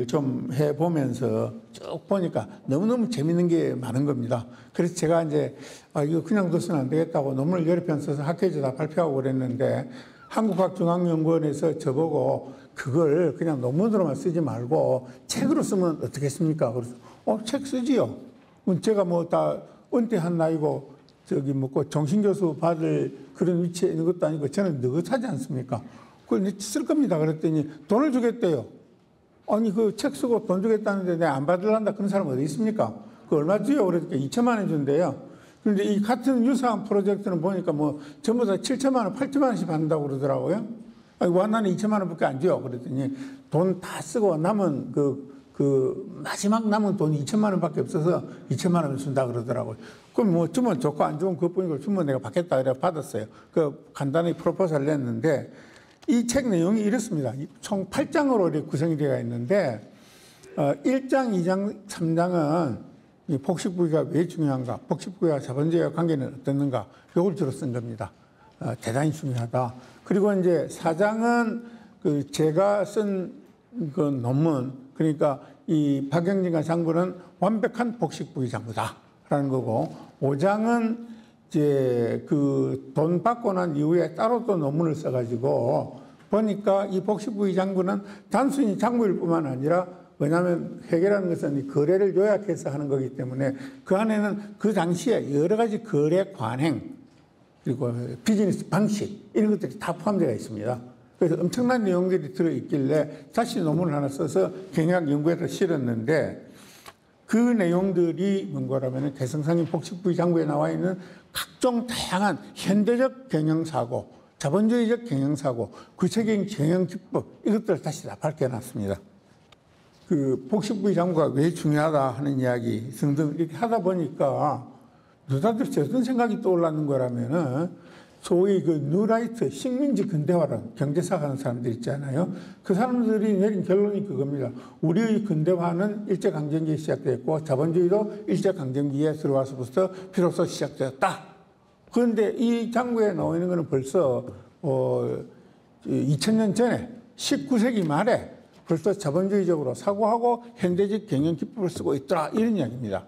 좀 해보면서 쭉 보니까 너무너무 재밌는 게 많은 겁니다. 그래서 제가 이제 이거 그냥 둬서는 안 되겠다고 논문을 여러 편 써서 학회에서 다 발표하고 그랬는데 한국학중앙연구원에서 저보고 그걸 그냥 논문으로만 쓰지 말고 책으로 쓰면 어떻겠습니까? 그래서 책 쓰지요. 제가 뭐 다 은퇴한 나이고 저기 뭐고 정신교수 받을 그런 위치에 있는 것도 아니고 저는 느긋하지 않습니까? 그걸 쓸 겁니다. 그랬더니 돈을 주겠대요. 아니 그 책 쓰고 돈 주겠다는데 내가 안 받으란다 그런 사람 어디 있습니까? 그 얼마 줘요? 그러니까 2천만 원 준대요. 그런데 이 같은 유사한 프로젝트는 보니까 뭐 전부 다 7천만 원, 8천만 원씩 받는다고 그러더라고요. 아니 완나는 2천만 원밖에 안 줘요. 그랬더니 돈 다 쓰고 남은 마지막 남은 돈이 2천만 원밖에 없어서 2천만 원을 준다 그러더라고요. 그럼 뭐 주면 좋고 안 주면 그것뿐이고 주면 내가 받겠다 그래 받았어요. 그 간단히 프로포즈를 냈는데 이 책 내용이 이렇습니다. 총 8장으로 이렇게 구성이 되어 있는데 1장, 2장, 3장은 이 복식부기가 왜 중요한가, 복식부기와 자본주의와 관계는 어떻는가, 이걸 주로 쓴 겁니다. 대단히 중요하다. 그리고 이제 사장은 그 제가 쓴 그 논문, 그러니까 이 박영진과 장군은 완벽한 복식부위 장부다라는 거고, 5장은 이제 그 돈 받고 난 이후에 따로 또 논문을 써가지고 보니까 이 복식부위 장부는 단순히 장부일 뿐만 아니라, 왜냐하면 회계라는 것은 거래를 요약해서 하는 거기 때문에 그 안에는 그 당시에 여러 가지 거래 관행, 그리고 비즈니스 방식, 이런 것들이 다 포함되어 있습니다. 그래서 엄청난 내용들이 들어있길래 다시 논문을 하나 써서 경영 연구에서 실었는데, 그 내용들이 뭔가라면 개성상인 복식부위 장부에 나와 있는 각종 다양한 현대적 경영사고, 자본주의적 경영사고, 구체적인 경영기법, 이것들을 다시 다 밝혀놨습니다. 그 복식부위 장부가 왜 중요하다 하는 이야기 등등 이렇게 하다 보니까 누다들 어떤 생각이 떠올랐는 거라면은, 소위 그 뉴라이트, 식민지 근대화라는 경제사 하는 사람들 있잖아요. 그 사람들이 내린 결론이 그겁니다. 우리의 근대화는 일제강점기에 시작됐고 자본주의도 일제강점기에 들어와서부터 비로소 시작되었다. 그런데 이 장부에 나와 있는 것은 벌써 2000년 전에 19세기 말에 벌써 자본주의적으로 사고하고 현대적 경영 기법을 쓰고 있더라, 이런 이야기입니다.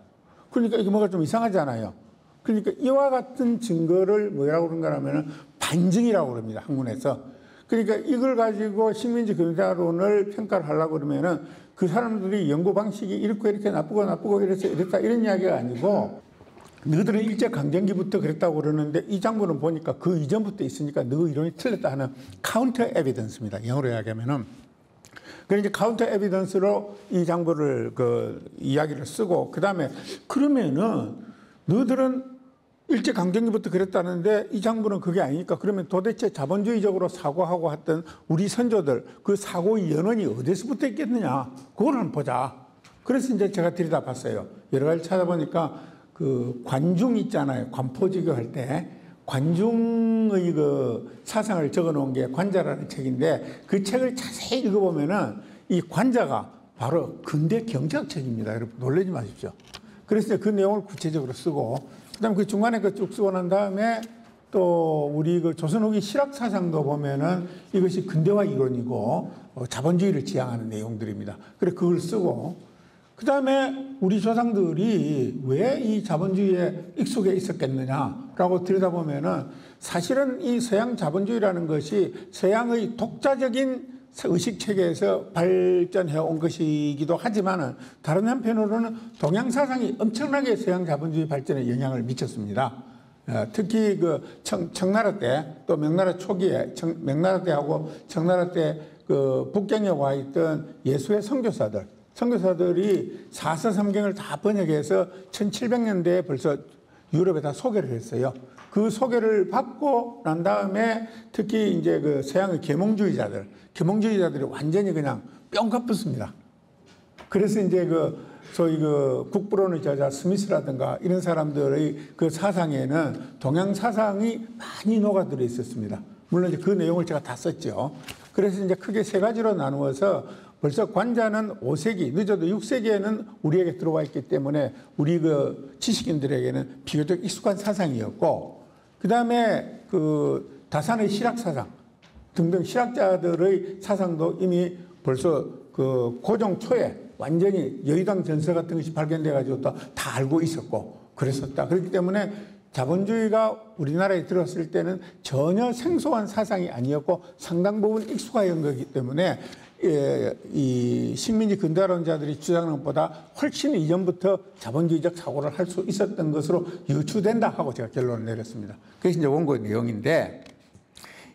그러니까 이게 뭐가 좀 이상하잖아요. 그러니까 이와 같은 증거를 뭐라고 그런가 하면 반증이라고 그럽니다, 학문에서. 그러니까 이걸 가지고 식민지 근대화론을 평가를 하려고 그러면은 그 사람들이 연구 방식이 이렇게 나쁘고 이래서 이랬다, 이런 이야기가 아니고, 너희들은 일제강점기부터 그랬다고 그러는데 이 장부는 보니까 그 이전부터 있으니까 너 이론이 틀렸다 하는 카운터 에비던스입니다, 영어로 이야기하면은. 그래서 이제 카운터 에비던스로 이 장부를 그 이야기를 쓰고, 그 다음에 그러면은 너희들은 일제강점기부터 그랬다는데 이 장부는 그게 아니니까 그러면 도대체 자본주의적으로 사고하고 했던 우리 선조들 그 사고의 연원이 어디서부터 있겠느냐, 그걸 한번 보자. 그래서 이제 제가 들여다봤어요. 여러 가지 찾아보니까 그 관중 있잖아요, 관포지교 할 때 관중의 그 사상을 적어놓은 게 관자라는 책인데, 그 책을 자세히 읽어보면은 이 관자가 바로 근대 경제학 책입니다. 여러분 놀라지 마십시오. 그래서 그 내용을 구체적으로 쓰고, 그다음 그 중간에 그 쭉 쓰고 난 다음에 또 우리 그 조선 후기 실학 사상도 보면은 이것이 근대화 이론이고 자본주의를 지향하는 내용들입니다. 그래서 그걸 쓰고, 그다음에 우리 조상들이 왜 이 자본주의에 익숙해 있었겠느냐라고 들여다보면은 사실은 이 서양 자본주의라는 것이 서양의 독자적인 의식 체계에서 발전해 온 것이기도 하지만은 다른 한편으로는 동양 사상이 엄청나게 서양 자본주의 발전에 영향을 미쳤습니다. 특히 그 청나라 때, 또 명나라 초기에 명나라 때하고 청나라 때 그 북경에 와 있던 예수의 선교사들이 사서삼경을 다 번역해서 1700년대에 벌써 유럽에 다 소개를 했어요. 그 소개를 받고 난 다음에 특히 이제 그 서양의 계몽주의자들이 완전히 그냥 뿅가 붙습니다. 그래서 이제 그 소위 그 국부론의 저자 스미스라든가 이런 사람들의 그 사상에는 동양 사상이 많이 녹아들어 있었습니다. 물론 이제 그 내용을 제가 다 썼죠. 그래서 이제 크게 세 가지로 나누어서 벌써 관자는 5세기, 늦어도 6세기에는 우리에게 들어와 있기 때문에 우리 그 지식인들에게는 비교적 익숙한 사상이었고, 그 다음에 그 다산의 실학 사상 등등 실학자들의 사상도 이미 벌써 그 고종 초에 완전히 여의당 전서 같은 것이 발견돼가지고 또 다 알고 있었고 그랬었다. 그렇기 때문에 자본주의가 우리나라에 들어왔을 때는 전혀 생소한 사상이 아니었고 상당 부분 익숙한 거기 때문에 이 식민지 근대화론자들이 주장하는 것보다 훨씬 이전부터 자본주의적 사고를 할 수 있었던 것으로 유추된다 하고 제가 결론을 내렸습니다. 그것이 이제 원고 내용인데,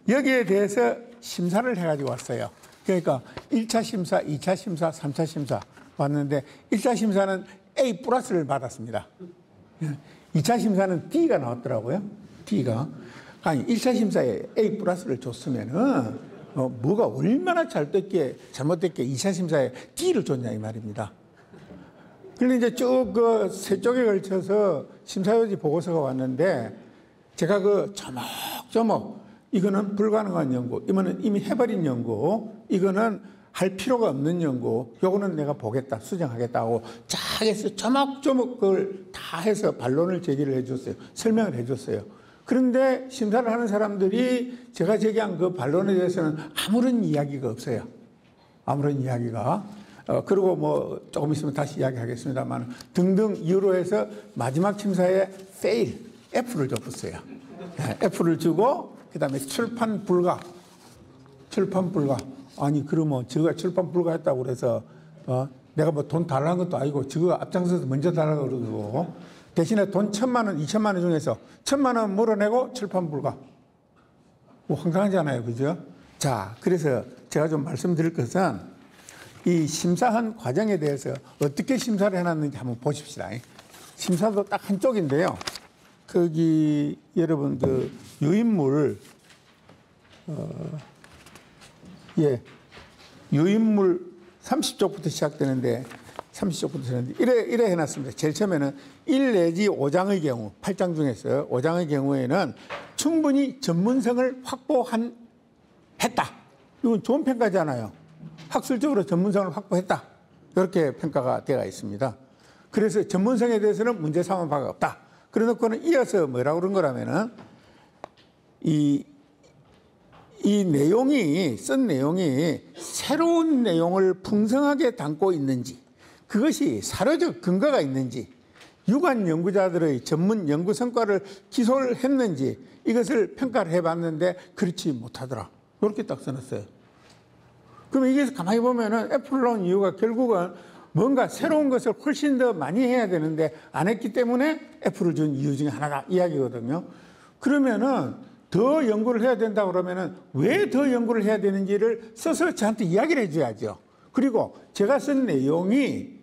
여기에 대해서 심사를 해가지고 왔어요. 그러니까 1차 심사, 2차 심사, 3차 심사 왔는데 1차 심사는 A 플러스를 받았습니다. 2차 심사는 D가 나왔더라고요. D가. 아니 1차 심사에 A 플러스를 줬으면은 뭐가 얼마나 잘못됐기에 2차 심사에 D를 줬냐 이 말입니다. 그런데 이제 쭉 그 세 쪽에 걸쳐서 심사요지 보고서가 왔는데, 제가 그 조목조목 이거는 불가능한 연구, 이거는 이미 해버린 연구, 이거는 할 필요가 없는 연구, 요거는 내가 보겠다, 수정하겠다고 쫙 해서 조목조목 그걸 다 해서 반론을 제기를 해줬어요. 설명을 해줬어요. 그런데 심사를 하는 사람들이 제가 제기한 그 반론에 대해서는 아무런 이야기가 없어요. 아무런 이야기가. 그리고 뭐 조금 있으면 다시 이야기하겠습니다만 등등 이유로 해서 마지막 심사에 fail, F를 줬어요. F를 주고 그다음에 출판 불가. 아니 그러면 저가 출판 불가했다고 그래서 내가 뭐 돈 달라는 것도 아니고 저거 앞장서서 먼저 달라고 그러고 대신에 돈 1,000만 원, 2,000만 원 중에서 1,000만 원 물어내고 출판 불가. 뭐 황당하잖아요, 그죠? 자, 그래서 제가 좀 말씀드릴 것은 이 심사한 과정에 대해서 어떻게 심사를 해놨는지 한번 보십시다. 심사도 딱 한쪽인데요. 거기 여러분 그 유인물 유인물 30쪽부터 시작되는데 30쪽부터 시작되는데 이래 해놨습니다. 제일 처음에는 1 내지 5장의 경우 8장 중에서 5장의 경우에는 충분히 전문성을 했다. 이건 좋은 평가잖아요. 학술적으로 전문성을 확보했다. 이렇게 평가가 되어 있습니다. 그래서 전문성에 대해서는 문제 삼은 바가 없다. 그래놓고는 이어서 뭐라고 그런 거라면은 이 내용이 쓴 내용이 새로운 내용을 풍성하게 담고 있는지 그것이 사료적 근거가 있는지 유관 연구자들의 전문 연구 성과를 기소를 했는지 이것을 평가를 해봤는데 그렇지 못하더라. 이렇게 딱 써놨어요. 그럼 이게 가만히 보면은 F를 넣은 이유가 결국은 뭔가 새로운 것을 훨씬 더 많이 해야 되는데 안 했기 때문에 F를 준 이유 중에 하나가 이야기거든요. 그러면은 더 연구를 해야 된다 그러면은 왜 더 연구를 해야 되는지를 써서 저한테 이야기를 해줘야죠. 그리고 제가 쓴 내용이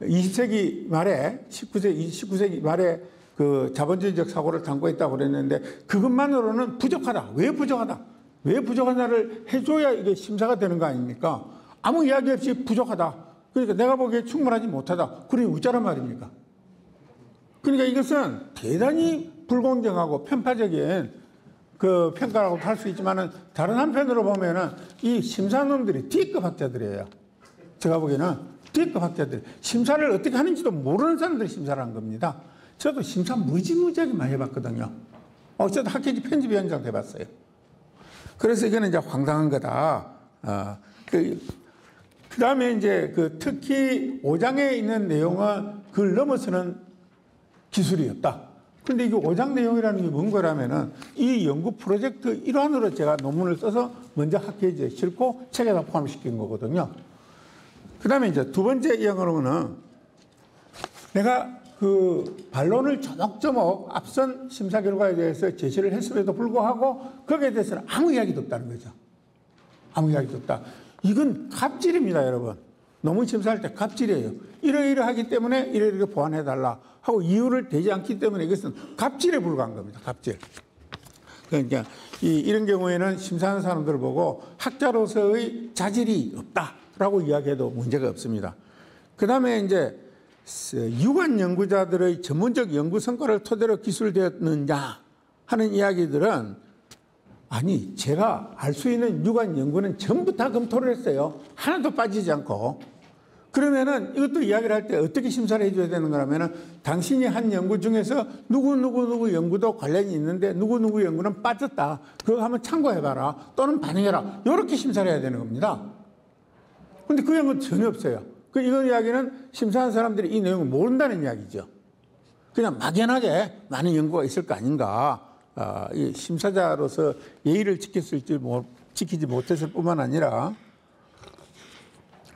20세기 말에 19세기 말에 그 자본주의적 사고를 담고 있다고 그랬는데 그것만으로는 부족하다. 왜 부족하다? 왜 부족하냐를 해줘야 이게 심사가 되는 거 아닙니까? 아무 이야기 없이 부족하다. 그러니까 내가 보기에 충분하지 못하다. 그러니 웃자란 말입니까? 그러니까 이것은 대단히 불공정하고 편파적인 그 평가라고 할 수 있지만은 다른 한편으로 보면은 이 심사놈들이 D급 학자들이에요. 제가 보기에는 D급 학자들. 심사를 어떻게 하는지도 모르는 사람들이 심사를 한 겁니다. 저도 심사 무지무지하게 많이 해봤거든요. 저도 학회지 편집위원장 해봤어요. 그래서 이거는 이제 황당한 거다. 그 다음에 이제 그 특히 5장에 있는 내용은 그걸 넘어서는 기술이 없다. 근데 이게 5장 내용이라는 게 뭔 거라면은 이 연구 프로젝트 일환으로 제가 논문을 써서 먼저 학회지에 싣고 책에다 포함시킨 거거든요. 그 다음에 이제 두 번째 이야기로는 내가 그 반론을 조목조목 앞선 심사 결과에 대해서 제시를 했음에도 불구하고 거기에 대해서는 아무 이야기도 없다는 거죠. 아무 이야기도 없다. 이건 갑질입니다, 여러분. 논문 심사할 때 갑질이에요. 이러이러하기 때문에 이렇게 보완해달라 하고 이유를 대지 않기 때문에 이것은 갑질에 불과한 겁니다. 갑질. 그러니까 이런 경우에는 심사하는 사람들을 보고 학자로서의 자질이 없다라고 이야기해도 문제가 없습니다. 그 다음에 이제 유관 연구자들의 전문적 연구 성과를 토대로 기술되었느냐 하는 이야기들은 아니 제가 알 수 있는 유관 연구는 전부 다 검토를 했어요. 하나도 빠지지 않고. 그러면은 이것도 이야기를 할 때 어떻게 심사를 해줘야 되는 거라면은 당신이 한 연구 중에서 누구 연구도 관련이 있는데 누구 연구는 빠졌다. 그거 한번 참고해봐라. 또는 반영해라. 이렇게 심사를 해야 되는 겁니다. 근데 그 연구는 전혀 없어요. 이런 이야기는 심사한 사람들이 이 내용을 모른다는 이야기죠. 그냥 막연하게 많은 연구가 있을 거 아닌가. 이 심사자로서 예의를 지키지 못했을 뿐만 아니라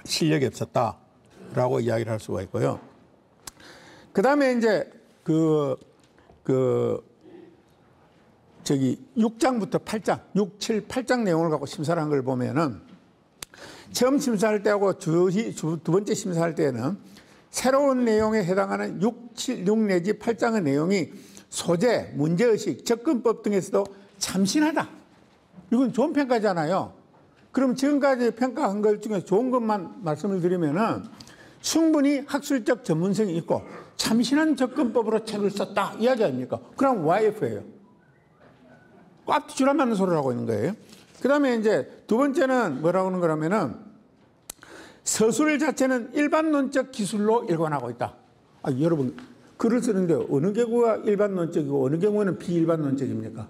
실력이 없었다라고 이야기를 할 수가 있고요. 그 다음에 이제 6장부터 8장, 6, 7, 8장 내용을 갖고 심사를 한 걸 보면은 처음 심사할 때하고 두 번째 심사할 때는 새로운 내용에 해당하는 6 내지 8장의 내용이 소재, 문제의식, 접근법 등에서도 참신하다. 이건 좋은 평가잖아요. 그럼 지금까지 평가한 것 중에 좋은 것만 말씀을 드리면은 충분히 학술적 전문성이 있고 참신한 접근법으로 책을 썼다. 이야기 아닙니까? 그럼 YF예요. 꽉 쥐라 맞는 소리를 하고 있는 거예요. 그 다음에 이제 두 번째는 뭐라고 하는 거라면은 서술 자체는 일반론적 기술로 일관하고 있다. 여러분, 글을 쓰는데 어느 경우가 일반론적이고 어느 경우는 비일반론적입니까?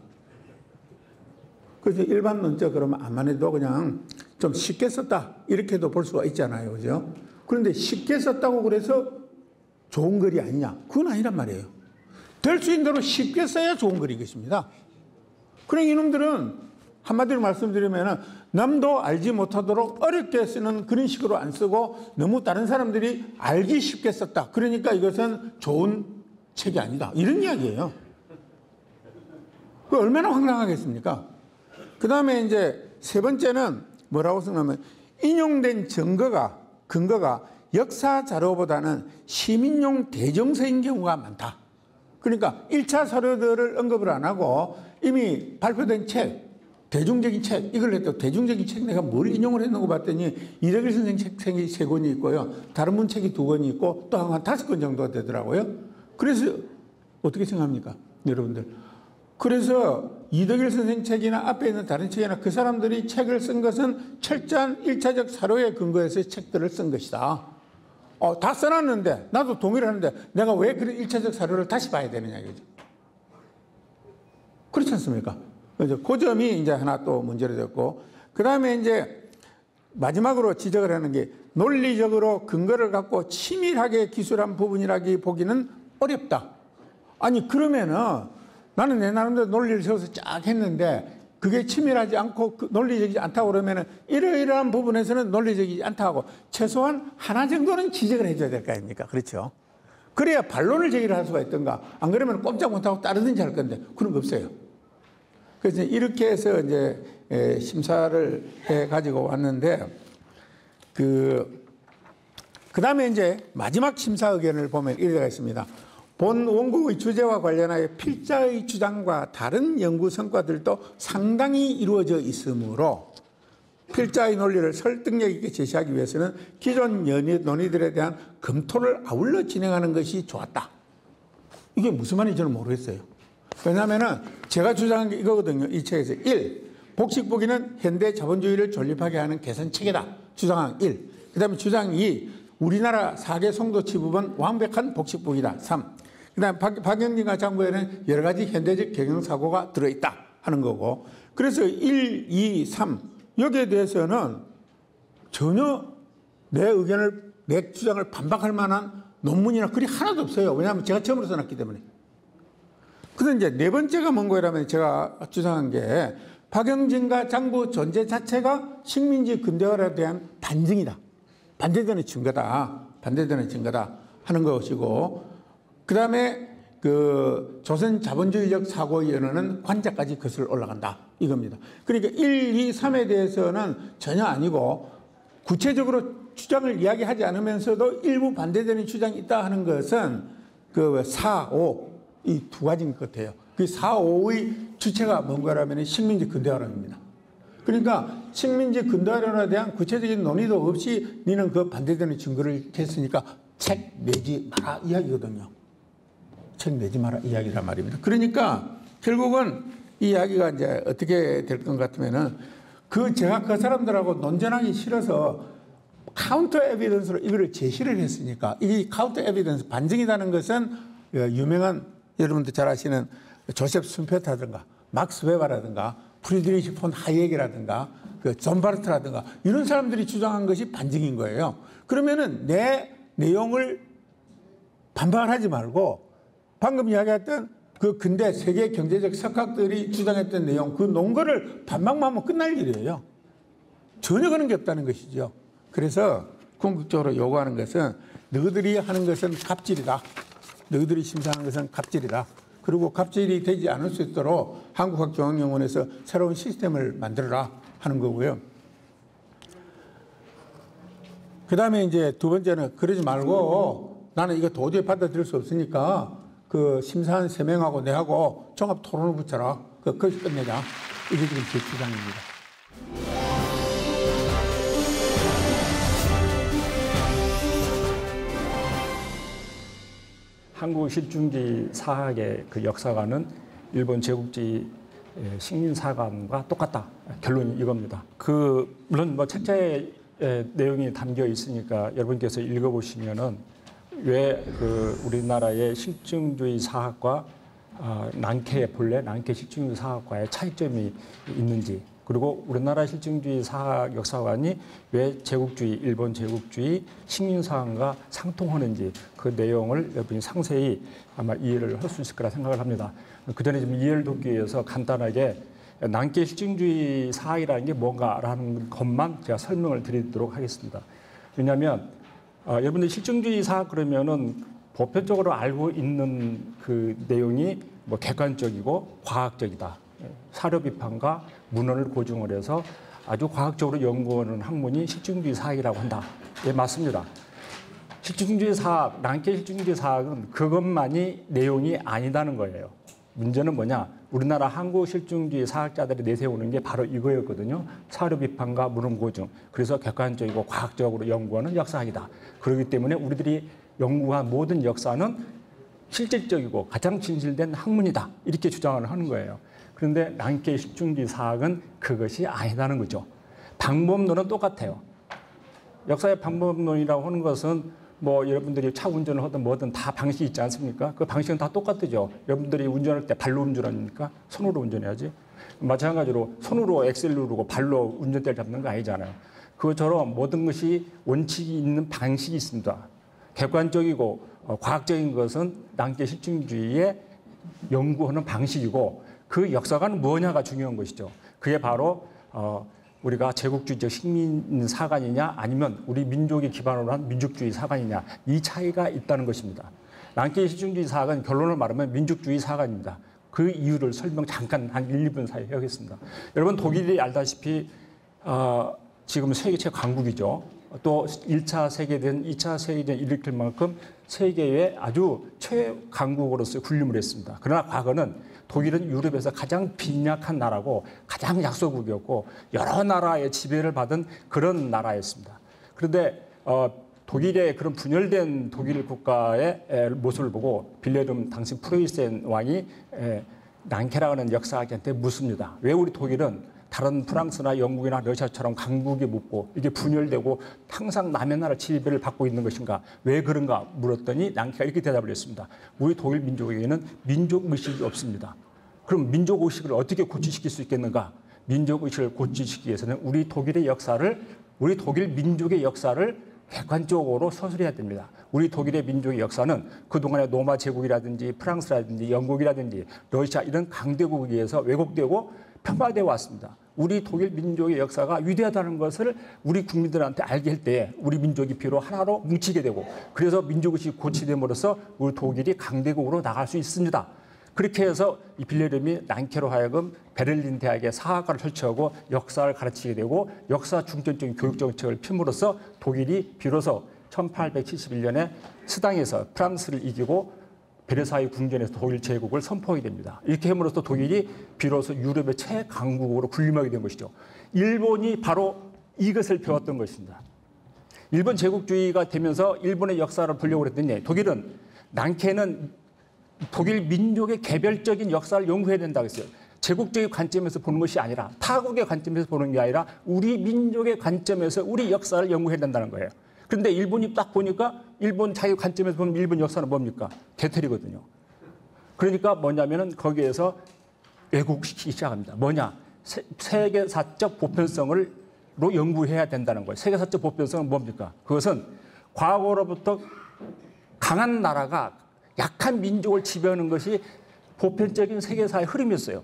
그래서 일반론적 그러면 암만 해도 그냥 좀 쉽게 썼다 이렇게도 볼 수가 있잖아요. 그죠? 그런데 쉽게 썼다고 그래서 좋은 글이 아니냐? 그건 아니란 말이에요. 될 수 있는 대로 쉽게 써야 좋은 글이겠습니다. 그러니까 이놈들은 한마디로 말씀드리면 남도 알지 못하도록 어렵게 쓰는 그런 식으로 안 쓰고 너무 다른 사람들이 알기 쉽게 썼다. 그러니까 이것은 좋은 책이 아니다. 이런 이야기예요. 그 얼마나 황당하겠습니까? 그 다음에 이제 세 번째는 뭐라고 쓰냐면 인용된 근거가 역사 자료보다는 시민용 대정서인 경우가 많다. 그러니까 1차 사료들을 언급을 안 하고 이미 발표된 책, 대중적인 책, 이걸 했다. 대중적인 책 내가 뭘 인용을 했는고 봤더니 이덕일 선생 책이 3권이 있고요. 다른 분 책이 2권이 있고 또 한 5권 정도가 되더라고요. 그래서 어떻게 생각합니까? 여러분들. 그래서 이덕일 선생 책이나 앞에 있는 다른 책이나 그 사람들이 책을 쓴 것은 철저한 1차적 사료에 근거해서 책들을 쓴 것이다. 다 써놨는데 나도 동의를 하는데 내가 왜 그런 1차적 사료를 다시 봐야 되느냐 이거죠. 그렇지 않습니까? 그 점이 이제 하나 또 문제로 됐고, 그 다음에 이제 마지막으로 지적을 하는 게 논리적으로 근거를 갖고 치밀하게 기술한 부분이라기 보기는 어렵다. 아니 그러면은 나는 내 나름대로 논리를 세워서 쫙 했는데 그게 치밀하지 않고 논리적이지 않다고 그러면은 이러이러한 부분에서는 논리적이지 않다고 하고 최소한 하나 정도는 지적을 해줘야 될 거 아닙니까? 그렇죠? 그래야 반론을 제기를 할 수가 있던가. 안 그러면 꼼짝 못하고 따르든지 할 건데 그런 거 없어요. 그래서 이렇게 해서 이제 심사를 해 가지고 왔는데 그 다음에 이제 마지막 심사 의견을 보면 이래가 있습니다. 본 원고의 주제와 관련하여 필자의 주장과 다른 연구 성과들도 상당히 이루어져 있으므로 필자의 논리를 설득력 있게 제시하기 위해서는 기존 논의들에 대한 검토를 아울러 진행하는 것이 좋았다. 이게 무슨 말인지 저는 모르겠어요. 왜냐하면 제가 주장한 게 이거거든요. 이 책에서 1. 복식보기는 현대 자본주의를 존립하게 하는 개선책이다. 주장 1. 그 다음에 주장 2. 우리나라 4개 송도치 부분 완벽한 복식보기다. 3. 그 다음에 박영진과 장부에는 여러 가지 현대적 경영사고가 들어있다 하는 거고. 그래서 1, 2, 3 여기에 대해서는 전혀 내 주장을 반박할 만한 논문이나 글이 하나도 없어요. 왜냐하면 제가 처음으로 써놨기 때문에. 그런데 이제 네 번째가 뭔가라면 제가 주장한 게 박영진과 장부 존재 자체가 식민지 근대화에 대한 반증이다. 반대되는 증거다. 하는 것이고, 그 다음에 그 조선 자본주의적 사고위원회는 관자까지 거슬러 올라간다. 이겁니다. 그러니까 1, 2, 3에 대해서는 전혀 아니고 구체적으로 주장을 이야기하지 않으면서도 일부 반대되는 주장이 있다 하는 것은 그 4, 5 이 두 가지인 것 같아요. 그 4, 5의 주체가 뭔가라면 식민지 근대화론입니다. 그러니까 식민지 근대화론에 대한 구체적인 논의도 없이 니는 그 반대되는 증거를 했으니까 책 내지 마라 이야기거든요. 책 내지 마라 이야기란 말입니다. 그러니까 결국은 이 이야기가 이제 어떻게 될 것 같으면은 제가 그 사람들하고 논전하기 싫어서 카운터 에비던스로 이거를 제시를 했으니까 이 카운터 에비던스 반증이라는 것은 유명한 여러분들 잘 아시는 조셉 슌페터라든가 막스 웨버라든가 프리드리히 폰 하이에게라든가 존 바르트라든가 이런 사람들이 주장한 것이 반증인 거예요. 그러면은 내 내용을 반박을 하지 말고 방금 이야기했던 그 근대 세계 경제적 석학들이 주장했던 내용 그 논거를 반박만 하면 끝날 일이에요. 전혀 그런 게 없다는 것이죠. 그래서 궁극적으로 요구하는 것은 너희들이 하는 것은 갑질이다. 너희들이 심사하는 것은 갑질이다. 그리고 갑질이 되지 않을 수 있도록 한국학중앙연구원에서 새로운 시스템을 만들어라 하는 거고요. 그 다음에 이제 두 번째는 그러지 말고 나는 이거 도저히 받아들일 수 없으니까 그 심사한 3명하고 내하고 종합 토론을 붙여라. 거기서 끝내자. 이게 지금 제 주장입니다. 한국 실중지 사학의 그 역사관은 일본 제국주의 식민사관과 똑같다. 결론이 이겁니다. 물론 뭐 책자에 내용이 담겨 있으니까 여러분께서 읽어보시면은 왜 그 우리나라의 실증주의 사학과 난케 실증주의 사학과의 차이점이 있는지, 그리고 우리나라 실증주의 사학 역사관이 왜 제국주의, 일본 제국주의 식민사관과 상통하는지 그 내용을 여러분이 상세히 아마 이해를 할 수 있을 거라 생각을 합니다. 그 전에 좀 이해를 돕기 위해서 간단하게 난케 실증주의 사학이라는 게 뭔가라는 것만 제가 설명을 드리도록 하겠습니다. 왜냐하면 여러분들 실증주의 사학 그러면은 보편적으로 알고 있는 그 내용이 뭐 객관적이고 과학적이다. 사료 비판과 문헌을 고증을 해서 아주 과학적으로 연구하는 학문이 실증주의 사학이라고 한다. 예, 맞습니다. 실증주의 사학, 난케 실증주의 사학은 그것만이 내용이 아니다는 거예요. 문제는 뭐냐? 우리나라 한국 실증주의 사학자들이 내세우는 게 바로 이거였거든요. 사료 비판과 문헌 고증. 그래서 객관적이고 과학적으로 연구하는 역사학이다. 그렇기 때문에 우리들이 연구한 모든 역사는 실질적이고 가장 진실된 학문이다. 이렇게 주장을 하는 거예요. 그런데 난케 실증주의 사학은 그것이 아니다는 거죠. 방법론은 똑같아요. 역사의 방법론이라고 하는 것은 뭐 여러분들이 차 운전을 하든 뭐든 다 방식이 있지 않습니까? 그 방식은 다 똑같죠. 여러분들이 운전할 때 발로 운전합니까? 손으로 운전해야지. 마찬가지로 손으로 엑셀 누르고 발로 운전대를 잡는 거 아니잖아요. 그것처럼 모든 것이 원칙이 있는 방식이 있습니다. 객관적이고 과학적인 것은 난케 실증주의의 연구하는 방식이고 그 역사관은 뭐냐가 중요한 것이죠. 그게 바로 우리가 제국주의적 식민사관이냐 아니면 우리 민족이 기반으로 한 민족주의 사관이냐 이 차이가 있다는 것입니다. 난케 실증주의 사관은 결론을 말하면 민족주의 사관입니다. 그 이유를 설명 잠깐 한 1, 2분 사이에 하겠습니다. 여러분 독일이 알다시피 지금 세계 최강국이죠. 또 1차 세계대전, 2차 세계대전 일으킬 만큼 세계의 아주 최강국으로서 군림을 했습니다. 그러나 과거는 독일은 유럽에서 가장 빈약한 나라고 가장 약소국이었고 여러 나라의 지배를 받은 그런 나라였습니다. 그런데 독일의 그런 분열된 독일 국가의 모습을 보고 빌레름 당시 프로이센 왕이 난케라는 역사학자한테 묻습니다. 왜 우리 독일은 다른 프랑스나 영국이나 러시아처럼 강국이 묻고 이게 분열되고 항상 남의 나라 지배를 받고 있는 것인가? 왜 그런가 물었더니 난케가 이렇게 대답을 했습니다. 우리 독일 민족에게는 민족의식이 없습니다. 그럼 민족의식을 어떻게 고취시킬 수 있겠는가? 민족의식을 고취시키기 위해서는 우리 독일의 역사를, 우리 독일 민족의 역사를 객관적으로 서술해야 됩니다. 우리 독일의 민족의 역사는 그동안의 로마 제국이라든지 프랑스라든지 영국이라든지 러시아 이런 강대국에 의해서 왜곡되고 폄하되어 왔습니다. 우리 독일 민족의 역사가 위대하다는 것을 우리 국민들한테 알게 할 때 우리 민족이 비로 하나로 뭉치게 되고 그래서 민족의식이 고취됨으로써 우리 독일이 강대국으로 나갈 수 있습니다. 그렇게 해서 이 빌레름이 난케로 하여금 베를린 대학에 사학과를 설치하고 역사를 가르치게 되고 역사 중점적인 교육 정책을 펴므로써 독일이 비로소 1871년에 스당에서 프랑스를 이기고 베르사유 궁전에서 독일 제국을 선포하게 됩니다. 이렇게 함으로써 독일이 비로소 유럽의 최강국으로 군림하게 된 것이죠. 일본이 바로 이것을 배웠던 것입니다. 일본 제국주의가 되면서 일본의 역사를 보려고 했더니 독일은 난케는 독일 민족의 개별적인 역사를 연구해야 된다고 했어요. 제국주의 관점에서 보는 것이 아니라 타국의 관점에서 보는 게 아니라 우리 민족의 관점에서 우리 역사를 연구해야 된다는 거예요. 그런데 일본이 딱 보니까 일본 자기 관점에서 보면 일본 역사는 뭡니까? 개털이거든요. 그러니까 뭐냐면은 거기에서 왜곡시키기 시작합니다. 뭐냐? 세계사적 보편성으로 연구해야 된다는 거예요. 세계사적 보편성은 뭡니까? 그것은 과거로부터 강한 나라가 약한 민족을 지배하는 것이 보편적인 세계사의 흐름이었어요.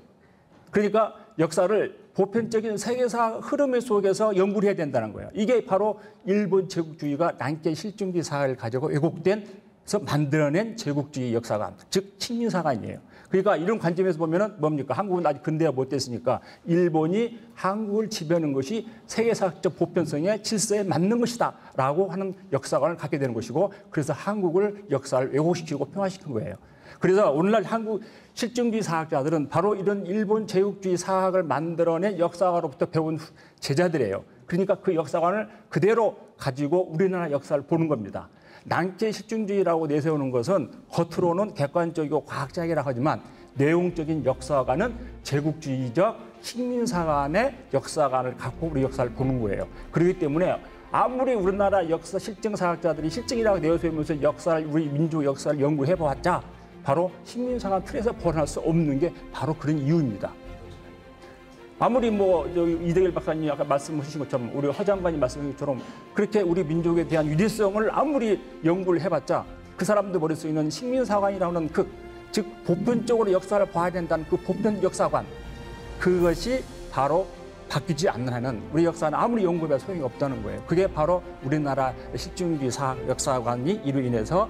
그러니까 역사를 보편적인 세계사 흐름 속에서 연구를 해야 된다는 거예요. 이게 바로 일본 제국주의가 난케 실증주의 사학을 가지고 왜곡돼서 만들어낸 제국주의 역사관, 즉 식민사관이에요. 그러니까 이런 관점에서 보면은 뭡니까? 한국은 아직 근대화 못 됐으니까 일본이 한국을 지배하는 것이 세계사적 보편성의 질서에 맞는 것이다라고 하는 역사관을 갖게 되는 것이고 그래서 한국을 역사를 왜곡시키고 평화시킨 거예요. 그래서 오늘날 한국 실증주의 사학자들은 바로 이런 일본 제국주의 사학을 만들어낸 역사가로부터 배운 제자들이에요. 그러니까 그 역사관을 그대로 가지고 우리나라 역사를 보는 겁니다. 난케 실증주의라고 내세우는 것은 겉으로는 객관적이고 과학적이라고 하지만 내용적인 역사관은 제국주의적 식민사관의 역사관을 갖고 우리 역사를 보는 거예요. 그렇기 때문에 아무리 우리나라 역사 실증사학자들이 실증이라고 내세우면서 역사를 우리 민족 역사를 연구해봤자 바로 식민사관 틀에서 벗어날 수 없는 게 바로 그런 이유입니다. 아무리 이대길 박사님이 아까 말씀하신 것처럼 우리 허 장관이 말씀하신 것처럼 그렇게 우리 민족에 대한 유대성을 아무리 연구를 해봤자 그 사람들 머릿속에 있는 식민사관이라는 즉 보편적으로 역사를 봐야 된다는 그 보편 역사관 그것이 바로 바뀌지 않는 한은 우리 역사는 아무리 연구해도 소용이 없다는 거예요. 그게 바로 우리나라 실증주의 역사관이 이로 인해서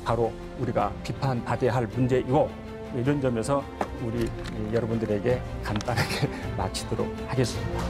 바로 우리가 비판받아야 할 문제이고 이런 점에서 우리 여러분들에게 간단하게 마치도록 하겠습니다.